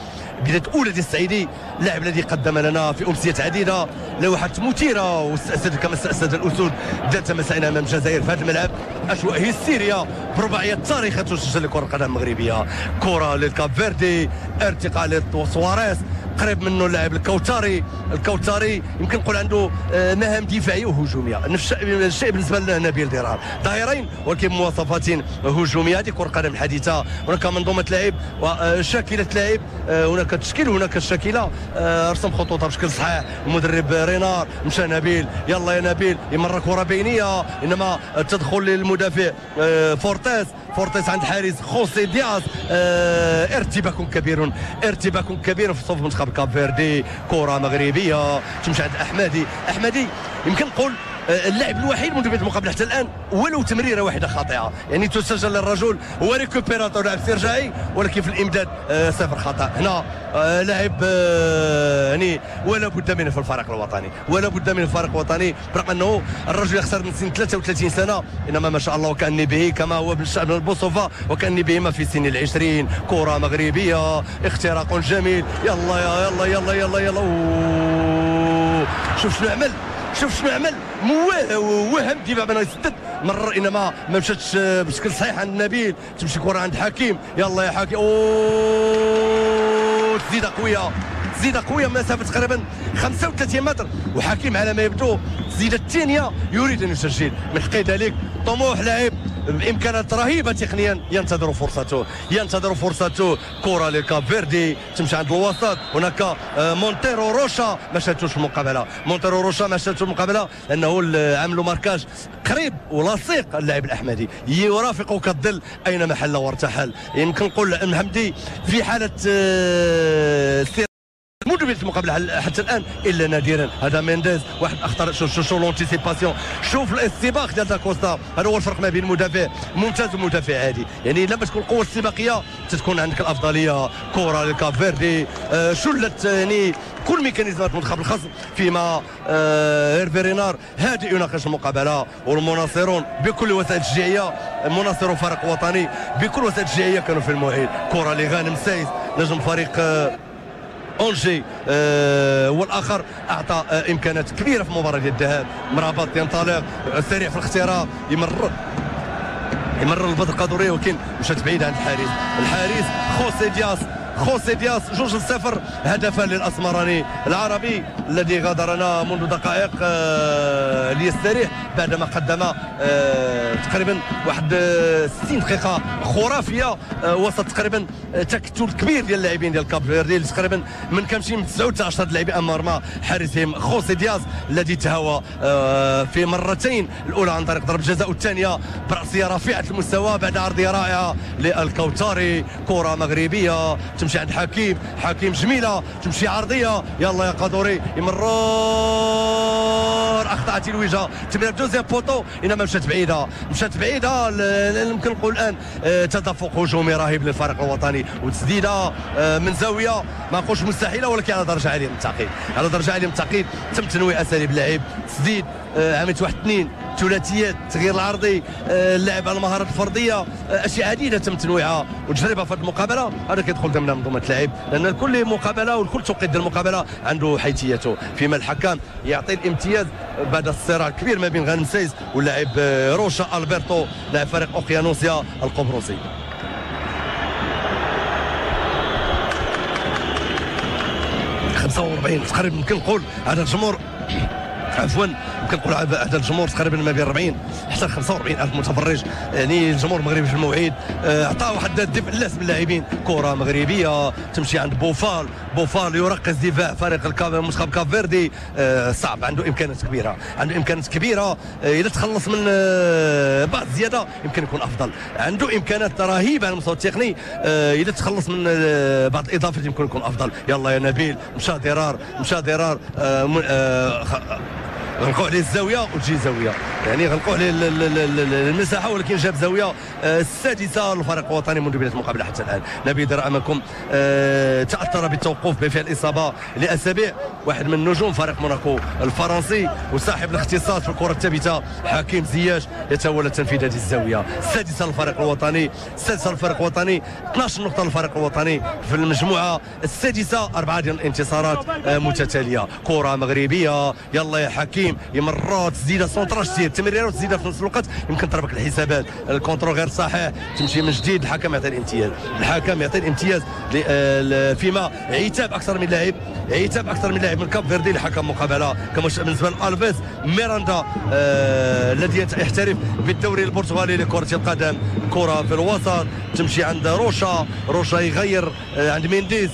بدايه اولى ديال السعيدي، اللاعب الذي قدم لنا في امسيات عديده لوحات مثيره واستأسد كما استأسد الاسود ذات مسائنا امام الجزائر في هذا الملعب. اجواء هستيريه برباعيه تاريخيه تسجل لكره القدم المغربيه. كره للكاب فيردي، ارتقاء لسواريز، قريب منه اللاعب الكوتاري، الكوتاري يمكن نقول عنده مهام دفاعيه وهجوميه، نفس الشيء بالنسبه لنبيل ديرار، ظاهرين ولكن مواصفات هجوميه. هذه كره القدم الحديثه، هناك منظومه لعب وشاكله لعب، هناك تشكيل وهناك الشاكله، رسم خطوطها بشكل صحيح المدرب رينار. مشى نبيل، يلا يا نبيل، يمر كره بينيه، انما تدخل للمدافع فورتيس عند حارس خوسي دياز. ارتباك كبير، ارتباك كبير في صفوف منتخب كاب فيردي. كره مغربيه تمشي عند احمدي يمكن نقول اللاعب الوحيد منذ بدايه المقابله حتى الان ولو تمريره واحده خاطئه، يعني تسجل للرجل، هو ريكوبيراتور لاعب استرجاعي، ولكن في الامداد صفر خطا. هنا لاعب يعني ولا بد منه في الفريق الوطني، ولا بد من الفريق الوطني، برغم انه الرجل يخسر من سن 33 سنه، انما ما شاء الله وكأني به كما هو بالشأن البوصوفا وكأني به ما في سن العشرين. كره مغربيه، اختراق جميل، يلا يلا يلا يلا يلا. شوف شنو عمل، شوف شنو عمل، وهم دفاع بانه يسدد، مرر انما ما مشاتش بشكل صحيح عند نبيل، تمشي كره عند حكيم، يلا يا حكيم. تزيده قويه، مسافه تقريبا 35 متر، وحكيم على ما يبدو التسديده الثانيه يريد ان يسجل. من حقيقه ذلك طموح لاعب بامكانات رهيبه تقنيا، ينتظر فرصته. كره لكاب فيردي تمشي عند الوسط، هناك مونتيرو روشا ما شاتوش المقابله، لانه عملوا ماركاج قريب ولصيق. اللاعب الاحمدي يرافقه كالظل اينما حل وارتحل. يمكن نقول المحمدي في حاله منذ بداية المقابلة حتى الآن إلا نادرا. هذا مينديز واحد أخطر، شوف لونتيسيباسيون، شوف الاستباق ديال داكوستا. هذا هو الفرق ما بين مدافع ممتاز ومدافع عادي، يعني لما تكون القوة الاستباقية تكون عندك الأفضلية. كرة لكاب فيردي، شلت يعني كل ميكانيزمات المنتخب الخصم، فيما هيرفي رينار هادئ يناقش المقابلة، والمناصرون بكل وسائل التشجيعية، مناصر فريق وطني بكل وسائل التشجيعية كانوا في الموعد. كرة لغانم سايس نجم فريق اونجي والاخر اعطى امكانات كبيره في مباراه الذهاب. مرابط ينطلق سريع في الاختراق، يمرر البدر قادوري، ولكن مشات بعيد عن الحارس خوسي دياس 2-0 هدفا للاسمراني العربي الذي غادرنا منذ دقائق ليستريح بعدما قدم تقريبا واحد 60 دقيقه خرافيه وسط تقريبا تكتل كبير ديال اللاعبين ديال كاب فيردي اللي تقريبا من كنمشي من 19 لاعبين امام مرمى حارسهم خوسي دياس الذي تهاوى في مرتين، الاولى عن طريق ضربه جزاء والثانيه براسيه رفيعه المستوى بعد عرضيه رائعه للكوثري. كره مغربيه تمشي عند حكيم جميله، تمشي عرضيه، يلا يا قادوري يمرر، اخطات الوجهه، تمريره دوزيام بوطو انما مشات بعيده يمكن نقول الان تدفق هجومي رهيب للفريق الوطني وتسديده من زاويه ما نقولش مستحيله ولكن على درجه عاليه من التعقيد، تم تنويع اساليب اللعب، تسديد عمليه 1-2 ثلاثيات، التغيير العرضي، اللعب على المهارات الفرديه، اشياء عديده تم تنويعها وتجربها في هذه المقابله. هذا كيدخل ضمن منظومه اللعب لان كل مقابله وكل توقيت ديال المقابله عنده حيثيته، فيما الحكم يعطي الامتياز بعد الصراع الكبير ما بين غانمسيس واللاعب روشا البرتو لاعب فريق اوقيانوسيا القبرصي. تقريبا يمكن نقول عدد الجمهور يمكن نقول عدد الجمهور تقريبا ما بين 40 حتى 45 الف متفرج، يعني الجمهور المغربي في الموعد عطى واحد الدفء للاس من اللاعبين. كره مغربيه تمشي عند بوفال يركز دفاع فريق المنتخب كاب فيردي، صعب، عنده امكانيات كبيره اذا تخلص من بعض الزياده يمكن يكون افضل، عنده امكانات رهيبه على المستوى التقني، اذا تخلص من بعض الاضافات يمكن يكون افضل. يلا يا نبيل، مشى ضرار غنلقوا عليه الزاويه وتجي زاويه، يعني غنلقوا عليه المساحه ولكن جاب زاويه السادسه للفريق الوطني منذ بدايه المقابله حتى الان. نبيل درا امامكم تاثر بالتوقف بفعل الاصابه لاسابيع واحد من نجوم فريق موناكو الفرنسي وصاحب الاختصاص في الكره الثابته حكيم زياش يتولى تنفيذ هذه الزاويه السادسه للفريق الوطني. 12 نقطه للفريق الوطني في المجموعه السادسه، 4 ديال الانتصارات متتاليه. كره مغربيه، يلا يا حكيم، يمرر تسديده سونتراج تسير تمريره وتسديده في نفس الوقت يمكن تربك الحسابات، الكونترول غير صحيح، تمشي من جديد. الحكم يعطي الامتياز فيما عتاب اكثر من لاعب من كاب فيردي لحكم مقابله كما بالنسبه لالفيس ميراندا الذي يحترف بالدوري البرتغالي لكره القدم. كره في الوسط تمشي عند روشا يغير عند مينديز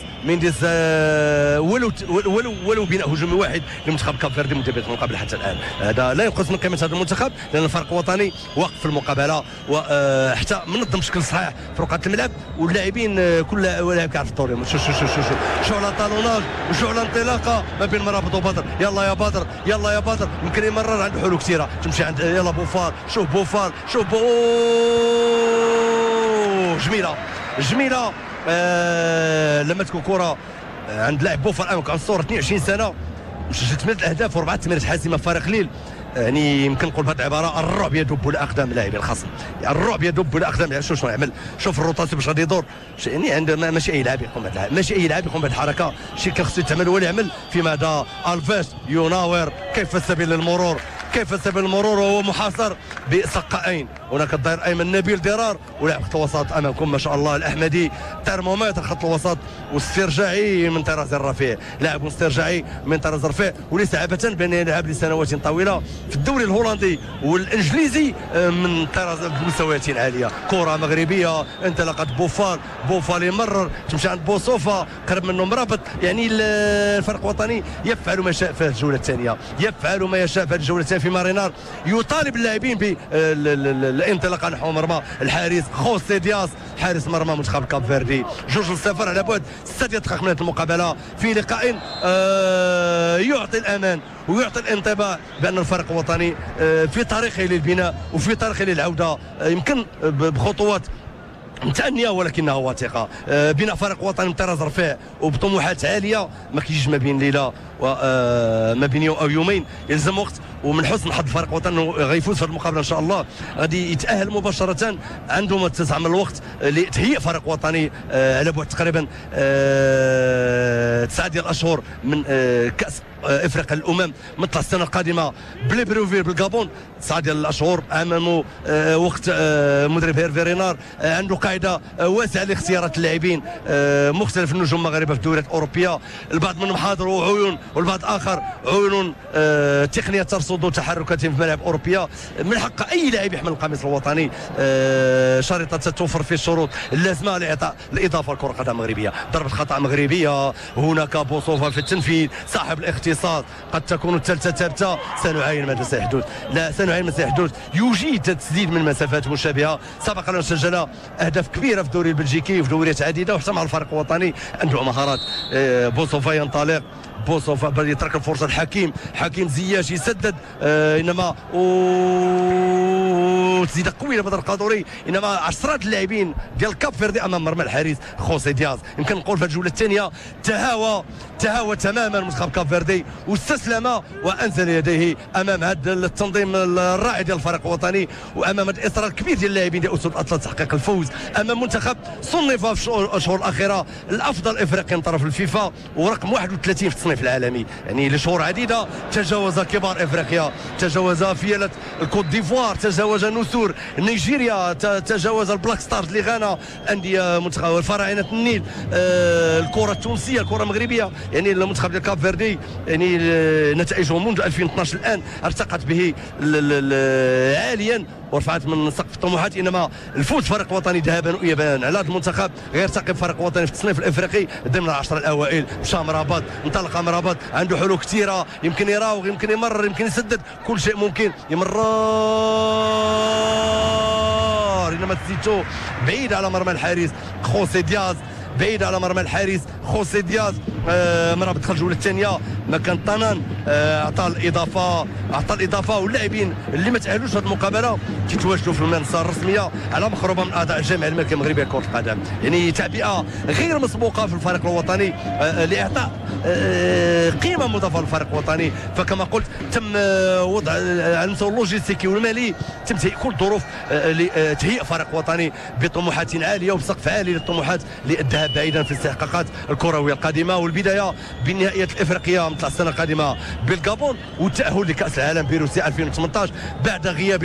ولو بناء هجومي واحد لمنتخب كاب فيردي منذ بدايه المقابله حتى الان. هذا لا ينقص من قيمه هذا المنتخب لان الفريق الوطني واقف في المقابله وحتى منظم بشكل صحيح في رقعه الملعب، واللاعبين كل لاعب كيعرف الدور. شو على طالوناج وشو على انطلاقه ما بين مرابط وبدر. يلا يا بدر يمكن يمرر، عنده حلول كثيره، تمشي عند يلا بوفال، شوف جميله لما تكون كره عند لاعب بوفال امامك على الصوره 22 سنه مسجل 8 اهداف و4 تمريرات حاسمه في فريق ليل، يعني يمكن نقول بهذه العباره الرعب يدب لاقدام لاعبي الخصم، يعني الرعب يدب لاقدام، يعني شنو يعمل، شوف الروتاسيون باش غادي يدور، يعني عندما ماشي اي لاعب يقوم بهذه الحركه، شي كان خصو يتعمل هو اللي يعمل. فيما هذا الفيش يناور كيف السبيل للمرور وهو محاصر بسقائين. هناك الظهير ايمن نبيل ضرار ولاعب خط الوسط امامكم ما شاء الله الاحمدي ترمومتر خط الوسط، واسترجاعي من طراز الرفيع، لاعب استرجاعي من طراز الرفيع وليس عبثا بان يلعب لسنوات طويله في الدوري الهولندي والانجليزي من طراز بمستويات عاليه. كره مغربيه انطلقت بوفال يمرر تمشي عند بوصوفا قرب منه مرابط، يعني الفريق الوطني يفعل ما شاء في الجوله الثانيه، في مارينار يطالب اللاعبين بالانطلاقه نحو مرمى الحارس خوسي دياس حارس مرمى منتخب كاب فيردي. 2-0 على بعد 6 دقائق من المقابله في لقاء يعطي الامان ويعطي الانطباع بان الفريق الوطني في طريقه للبناء وفي طريقه للعوده، يمكن بخطوات متأنية ولكنها واثقة. بناء فريق وطني من طراز رفيع وبطموحات عالية ما كيجيش ما بين ليلة وما بين يوم أو يومين، يلزم وقت ومن حسن حظ الفريق الوطني انه غيفوز في المقابله ان شاء الله، غادي يتاهل مباشره. عنده متسع من الوقت لتهيئ فريق وطني على بعد تقريبا 9 ديال الاشهر من كاس افريقيا الامم مثل السنه القادمه بليبروفيل بالغابون. 9 ديال الاشهر امامه وقت مدرب هيرفي رينار عنده قاعده واسعه لاختيارات اللاعبين، مختلف النجوم المغاربه في الدوريات الاوروبيه، البعض منهم حاضر عيون والبعض اخر عيون تقنيه ترصد تحركاتهم في ملاعب اوروبيه. من حق اي لاعب يحمل القميص الوطني شريطه تتوفر فيه الشروط اللازمه لاعطاء الاضافه لكره القدم المغربيه. ضربه خطا مغربيه، هناك بوصوفه في التنفيذ، صاحب الاختصاص، قد تكون الثالثه ثابته، سنعاين ماذا سيحدث، لا سنعاين ما سيحدث. يجيد تسديد من مسافات مشابهه، سبق لنا سجل اهداف كبيره في الدوري البلجيكي وفي دوريات عديده، وحتى مع الفريق الوطني عنده مهارات. بوصوفه ينطلق، بوصوفه بل يترك الفرصه لحكيم، حكيم زياش يسدد، انما تسديده قويه بدر القادوري، انما 10 اللاعبين ديال كاب فيردي امام مرمى الحارس خوسي دياز. يمكن نقول في الجوله الثانيه تهاوى تماما منتخب كاب فيردي واستسلم وانزل يديه امام هذا التنظيم الرائع ديال الفريق الوطني، وامام الاصرار الكبير ديال اللاعبين ديال اسود الاطلس تحقيق الفوز امام منتخب صنف في الاشهر الاخيره الافضل افريقيا من طرف الفيفا ورقم 31 في التصنيف العالمي. يعني لشهور عديده تجاوز كبار افريقيا، تجاوز فيلة الكوت ديفوار، تجاوز نسور نيجيريا، تجاوز البلاك ستارز اللي غانا، انديه منتخب الفراعنه النيل، الكره التونسيه، الكره المغربيه. يعني المنتخب ديال كاب فيردي يعني نتائجه منذ 2012 الان ارتقت به عاليا ورفعت من سقف الطموحات، انما الفوز فريق الوطني ذهابا وايابا على هذا المنتخب غيرتقي بفريق الوطني في التصنيف الافريقي ضمن العشره الاوائل. مشى مرابط، انطلق مرابط، عنده حلول كثيره، يمكن يراوغ، يمكن يمرر، يمكن يسدد، كل شيء ممكن. يمرر انما تسديدته بعيد على مرمى الحارس خوسي دياز، بعيد على مرمى الحارس خوسي دياز. مرابط دخل الجوله الثانيه مكان طنان، اعطى الاضافه واللاعبين اللي ما تاهلوش هذه المقابله كيتواجدوا في المنصه الرسميه على مخربه من اعضاء الجامعه الملكيه المغربيه لكره القدم. يعني تعبئه غير مسبوقه في الفريق الوطني لاعطاء قيمه مضافه للفريق الوطني. فكما قلت تم وضع على المستوى اللوجستيكي والمالي، تم تهيئ كل الظروف لتهيئ فريق وطني بطموحات عاليه وبسقف عالي للطموحات للذهاب بعيدا في الاستحقاقات الكرويه القادمه والبدايه بالنهائيات الافريقيه مثل السنه القادمه بالغابون والتاهل لكاس العالم بروسيا 2018 بعد غياب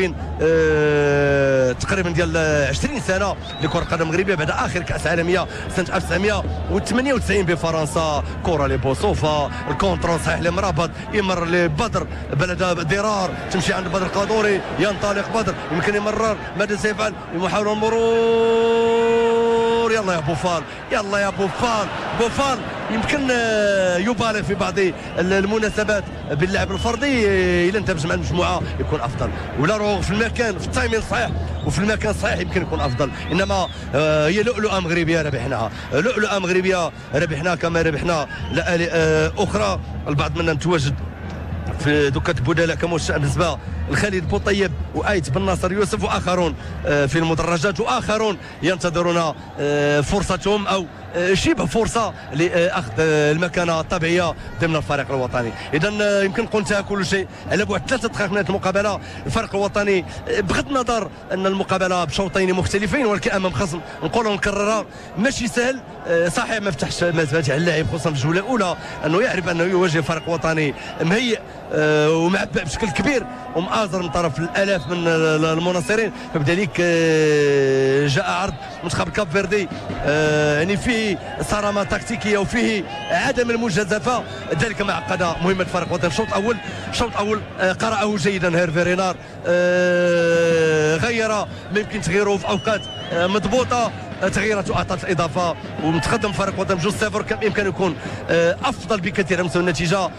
تقريبا ديال 20 سنه لكره القدم المغربيه بعد اخر كاس عالميه سنه 1998 بفرنسا. كره لبوصوفه، الكونترول صحيح لمرابط، يمر لبدر بلد ضرار، تمشي عند بدر القادوري، ينطلق بدر، يمكن يمرر، ماذا سيفعل؟ محاولة المرور، يلا يا بوفال، يلا يا بوفال. يمكن يبالغ في بعض المناسبات باللعب الفردي، اذا انتبه مع المجموعه يكون افضل، ولا روغ في المكان في التايمين الصحيح وفي المكان الصحيح يمكن يكون افضل. انما هي لؤلؤه مغربيه ربحناها، لؤلؤه مغربيه ربحناها كما ربحنا لآلئ اخرى. البعض منا متواجد في دكة البدلاء كما بالنسبه الخالد بوطيب وايت بن ناصر يوسف واخرون في المدرجات، واخرون ينتظرون فرصتهم او شبه فرصه لاخذ المكانه الطبيعيه ضمن الفريق الوطني. اذا يمكن نقول انتهى كل شيء على بعد 3 دقائق من المقابله. الفريق الوطني بغض النظر ان المقابله بشوطين مختلفين ولكن امام خصم نقولها ونكررها ماشي سهل، صحيح ما فتحش مفاتيح اللاعب خصوصا في الجوله الاولى انه يعرف انه يواجه فريق وطني مهيئ ومعبأ بشكل كبير ومآزر من طرف الالاف من المناصرين، فبذلك جاء عرض منتخب كاب فيردي يعني فيه صرامه تكتيكيه وفيه عدم المجازفه، ذلك ما عقد مهمه فريق الوطني. الشوط الاول قرأه جيدا هيرفي رينار، غير ما يمكن تغييره في اوقات مضبوطه، تغييرات واعطت الاضافه ومتقدم فريق وطن 2-0. كان بامكانه يكون افضل بكثير من مستوى النتيجه،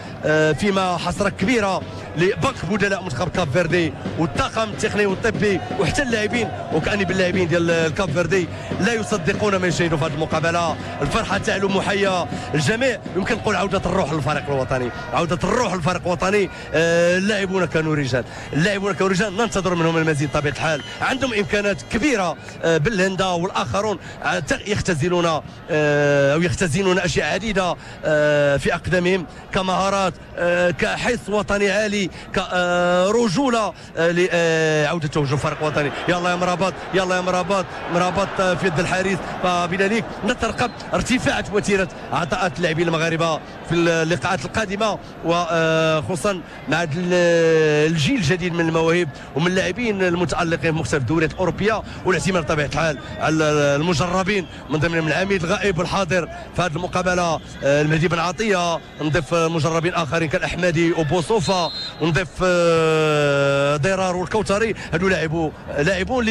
فيما حسره كبيره لبنك بدلاء منتخب كاب فيردي والطاقم التقني والطبي وحتى اللاعبين، وكأني باللاعبين ديال الكاب فيردي لا يصدقون ما يشاهدوا في هذه المقابله. الفرحه تعلو محيا الجميع، يمكن نقول عوده الروح للفريق الوطني، عوده الروح للفريق الوطني. اللاعبون كانوا رجال، ننتظر منهم المزيد بطبيعه الحال، عندهم امكانات كبيره، بالهندا والاخرون يختزلون او يختزنون اشياء عديده في اقدامهم كمهارات، كحس وطني عالي، هذه كرجوله لعوده توجه الفريق الوطني. يلا يا مرابط، يلا يا مرابط، مرابط في يد الحارس. فبذلك نترقب ارتفاع وتيره عطاءات اللاعبين المغاربه في اللقاءات القادمه، وخصوصا مع الجيل الجديد من المواهب ومن اللاعبين المتالقين في مختلف الدوريات الاوروبيه، والاعتماد بطبيعه الحال على المجربين من ضمنهم العميد الغائب والحاضر في هذه المقابله المهدي بن عطيه، نضيف مجربين اخرين كالاحمدي وبوصوفا، ونضيف ضرار والكوثري. هذو لاعبون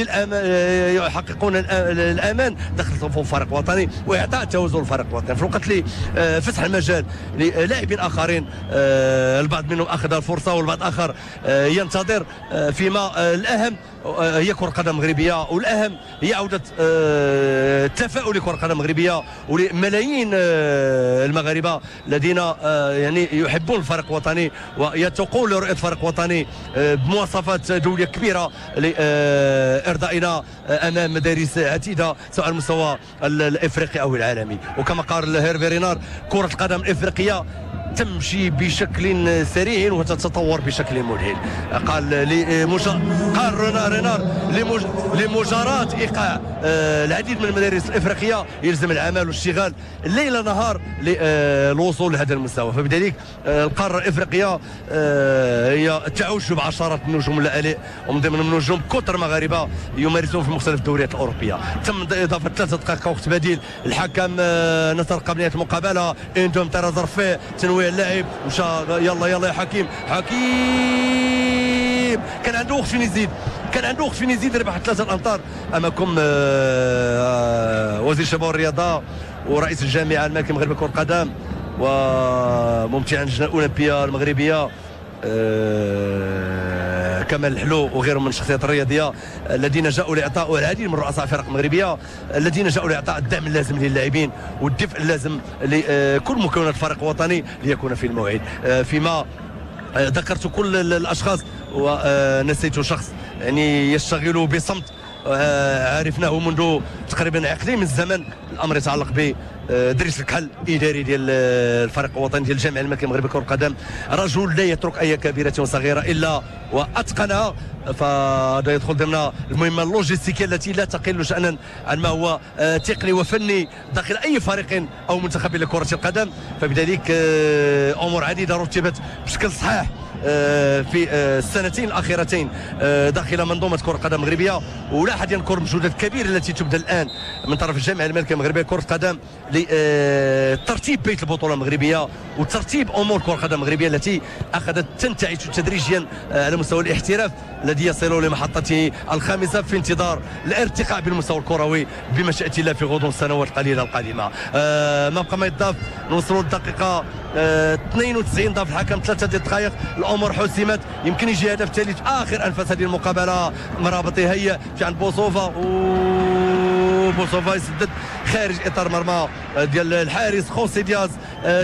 يحققون الامان داخل صفوف الفريق الوطني واعطاء توازن الفريق الوطني، في الوقت اللي فتح المجال للاعبين اخرين البعض منهم اخذ الفرصه والبعض اخر ينتظر. فيما الاهم هي كرة قدم مغربية، والأهم هي عودة التفاؤل لكرة قدم مغربية ولملايين المغاربة الذين يعني يحبون الفريق الوطني ويتوقون لرؤية الفريق الوطني بمواصفات دولية كبيرة لإرضائنا أمام مدارس عديدة سواء على المستوى الإفريقي أو العالمي. وكما قال هيرفي رينار، كرة القدم الإفريقية تمشي بشكل سريع وتتطور بشكل مذهل. قال رينار لمجاراة ايقاع العديد من المدارس الافريقيه يلزم العمل والاشتغال ليل نهار للوصول لهذا المستوى. فبذلك القاره الافريقيه هي تعوش بعشرات النجوم اللآلئ، ومن ضمنهم نجوم كثر مغاربه يمارسون في مختلف الدوريات الاوروبيه. تم اضافه 3 دقائق وقت بديل. الحكم نترقب نهايه المقابله. اندوم ترازرفي تنويع اللاعب مشى. يلا يلا يا حكيم، حكيم كان عنده وقت فين يزيد، كان عنده وقت فين يزيد. ربح 3 الامتار. امامكم وزير الشباب والرياضه ورئيس الجامعه الملكي المغربي لكره القدم وممتعا اللجنه الاولمبيه المغربيه كمال الحلو وغيرهم من الشخصيات الرياضيه الذين جاءوا لاعطاء العديد من رؤساء فرق مغربيه الذين جاءوا لاعطاء الدعم اللازم للاعبين والدفء اللازم لكل مكونات الفريق الوطني ليكون في الموعد. فيما ذكرت كل الاشخاص ونسيت شخص يعني يشتغل بصمت، عرفناه منذ تقريبا عقدين من الزمن. الامر يتعلق ب دريس الكحل، اداري ديال الفريق الوطني ديال الجامعه الملكيه المغربيه لكره القدم، رجل لا يترك اي كبيره وصغيره الا واتقنها. فهذا يدخل ضمن المهمه اللوجستيكيه التي لا تقل شانا عن ما هو تقني وفني داخل اي فريق او منتخب لكره القدم. فبذلك امور عديده رتبت بشكل صحيح في السنتين الاخيرتين داخل منظومه كره القدم المغربيه، ولا احد ينكر المجهودات الكبيره التي تبذل الان من طرف الجامعه الملكيه المغربيه لكره القدم لترتيب بيت البطوله المغربيه وترتيب امور كره القدم المغربيه التي اخذت تنتعش تدريجيا على مستوى الاحتراف الذي يصل لمحطته الخامسه في انتظار الارتقاء بالمستوى الكروي بمشيئه الله في غضون السنوات القليله القادمه. ما بقى ما يضاف، نوصلوا للدقيقه 92 ضاف الحكم 3 دقائق، الامور حسمت. يمكن يجي هدف ثالث اخر انفاس هذه المقابله. مرابطي هيا في عند بوصوفا، بوصوفا يسدد خارج اطار مرمى ديال الحارس خوسي دياز.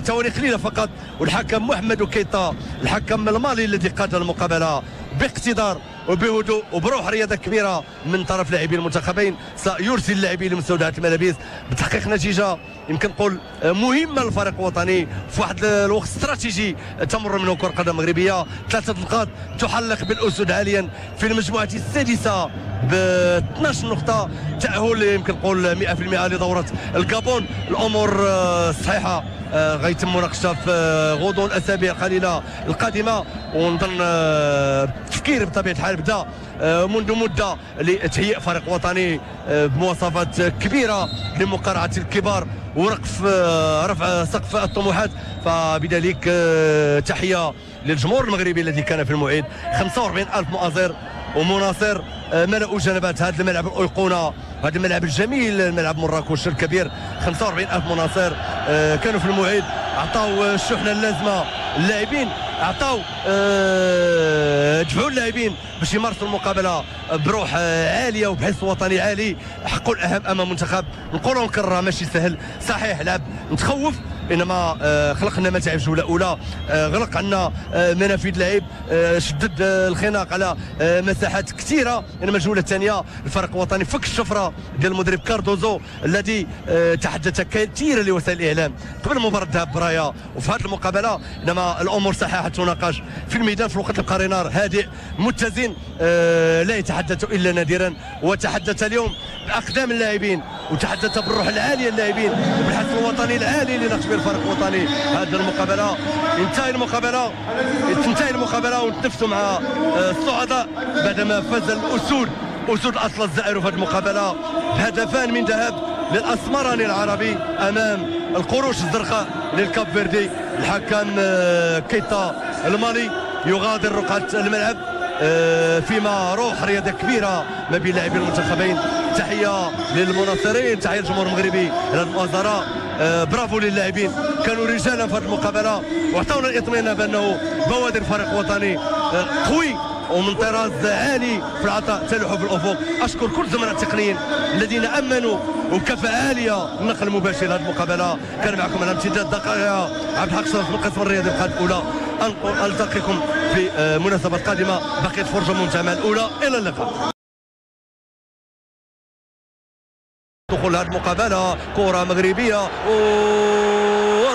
ثواني قليله فقط والحكم محمد كيتا الحكم المالي الذي قاد المقابله باقتدار وبهدوء وبروح رياضه كبيره من طرف لاعبي المنتخبين سيرسل اللاعبين لمستودعات الملابس بتحقيق نتيجه يمكن نقول مهمه للفريق الوطني في واحد الوقت استراتيجي تمر منه كره القدم المغربيه. 3 نقاط تحلق بالاسود حاليا في المجموعه السادسه ب 12 نقطه، تاهل يمكن نقول 100% لدوره الكابون. الامور صحيحه غيتم مناقشتها في غضون الاسابيع القليله القادمه، ونظن التفكير بطبيعه الحال بدا منذ مده لتهيئ فريق وطني بمواصفات كبيره لمقارعه الكبار ورفع سقف الطموحات. فبذلك تحيه للجمهور المغربي الذي كان في الموعد. 45,000 مؤازر ومناصر ملأوا جنبات هذا الملعب الأيقونة، هذا الملعب الجميل، الملعب مراكش الكبير. 45,000 مناصر كانوا في الموعد، عطاو الشحنة اللازمة اللاعبين، عطاو دفعوا اللاعبين باش يمارسوا المقابله بروح عاليه وبحس وطني عالي. حقه الاهم امام منتخب نقولوا نكررها ماشي سهل، صحيح لعب نتخوف انما خلق لنا متاعب جوله اولى، غلق عنا منافذ لعب، شدد الخناق على مساحات كثيره. انما الجوله الثانيه الفريق الوطني فك الشفره ديال المدرب كاردوزو الذي تحدث كثيرا لوسائل الاعلام قبل مباراه الذهاب برايا وفي هذه المقابله، انما بينما الامور صحيحه تناقش في الميدان في الوقت القاري نار هادئ متزن، لا يتحدث الا نادرا، وتحدث اليوم باقدام اللاعبين وتحدث بالروح العاليه للاعبين وبالحث الوطني العالي لنقش به الفريق الوطني. هذه المقابله تنتهي المقابله ونتنفسوا مع الصعداء بعدما فاز الاسود اسود الاصل الزائر في هذه المقابله بهدفان من ذهب للاسمراني العربي امام القروش الزرقاء للكاب فيردي. الحكم كيتا المالي يغادر رقعه الملعب فيما روح رياضه كبيره ما بين لاعبي المنتخبين. تحيه للمناصرين، تحيه للجمهور المغربي على المؤازره، برافو للاعبين كانوا رجالا في هذه المقابله واعطونا الاطمئنان بانه بوادر فريق وطني قوي ومن طراز عالي في العطاء تلوح في الافق. اشكر كل زملاء التقنيين الذين امنوا وكفاءه عاليه النقل المباشر لهذه المقابله. كان معكم على امتداد دقائق عبد الحق شرف من القسم الرياضي القادم الاولى. التقيكم في مناسبات قادمه. بقيت فرجه ممتعه الاولى. الى اللقاء. دخول هذه المقابله كره مغربيه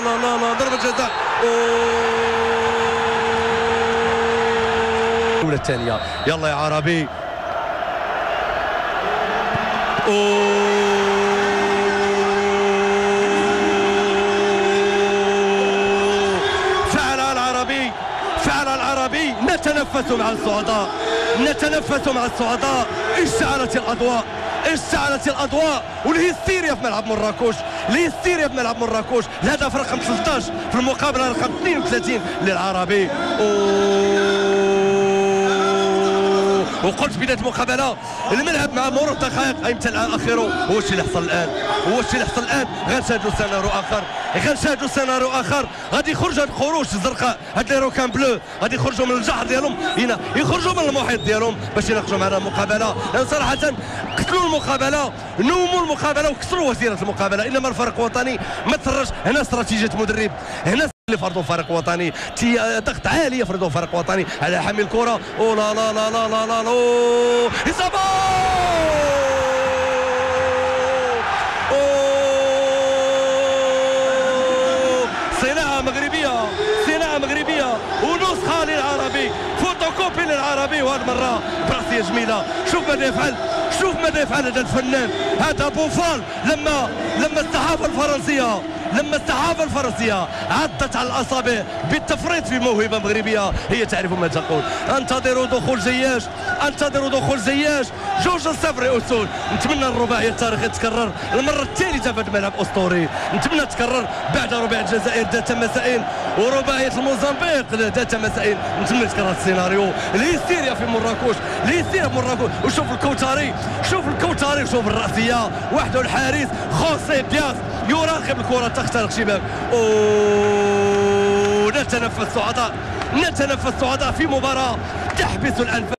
لا لا لا ضربه جزاء الجوله الثانيه. يلا يا عربي. فعل العربي. نتنفس مع الصعداء. اشتعلت الاضواء والهستيريا في ملعب مراكش. الهدف رقم 13 في المقابله رقم 32 للعربي. وقلت بدايه المقابله الملعب مع مرور الدقائق يمتلئ اخره. هو الشيء اللي حصل الان. غنشاهدوا سيناريو اخر. غادي يخرج هاد القروش الزرقاء، هاد لي روكان بلو غادي يخرجوا من الجحر ديالهم هنا، يخرجوا من المحيط ديالهم باش يناقشوا معنا المقابله. لان صراحه قتلوا المقابله، نوموا المقابله وكسروا وزيره المقابله. انما الفريق الوطني ما تفرج. هنا استراتيجيه مدرب، هنا اللي فرضوا فريق وطني، ضغط عالي يفرضوا فريق وطني على حامل الكره. لا لا لا لا لا لا اصابه. صناعه مغربيه ونسخه للعربي، فوتوكوبي للعربي. وهذه المره براسيه جميله. شوف ماذا يفعل هذا الفنان، هذا بوفال. لما الصحافه الفرنسيه عضت على الاصابع بالتفريط في موهبه مغربيه، هي تعرف ما تقول. انتظروا دخول زياش 2-0 اسود. نتمنى الرباعيه التاريخيه تتكرر المره الثالثه في هذا الملعب اسطوري. نتمنى تتكرر بعد رباعيه الجزائر ذات مساء ورباعيه الموزمبيق ذات مساء. نتمنى يتكرر السيناريو. الهستيريا في مراكش. وشوف الكوتاري وشوف الراسيه وحده الحارس خوسي دياز يراقب الكره تخترق شباك. نتنفس الصعداء في مباراه تحبس الانفاس.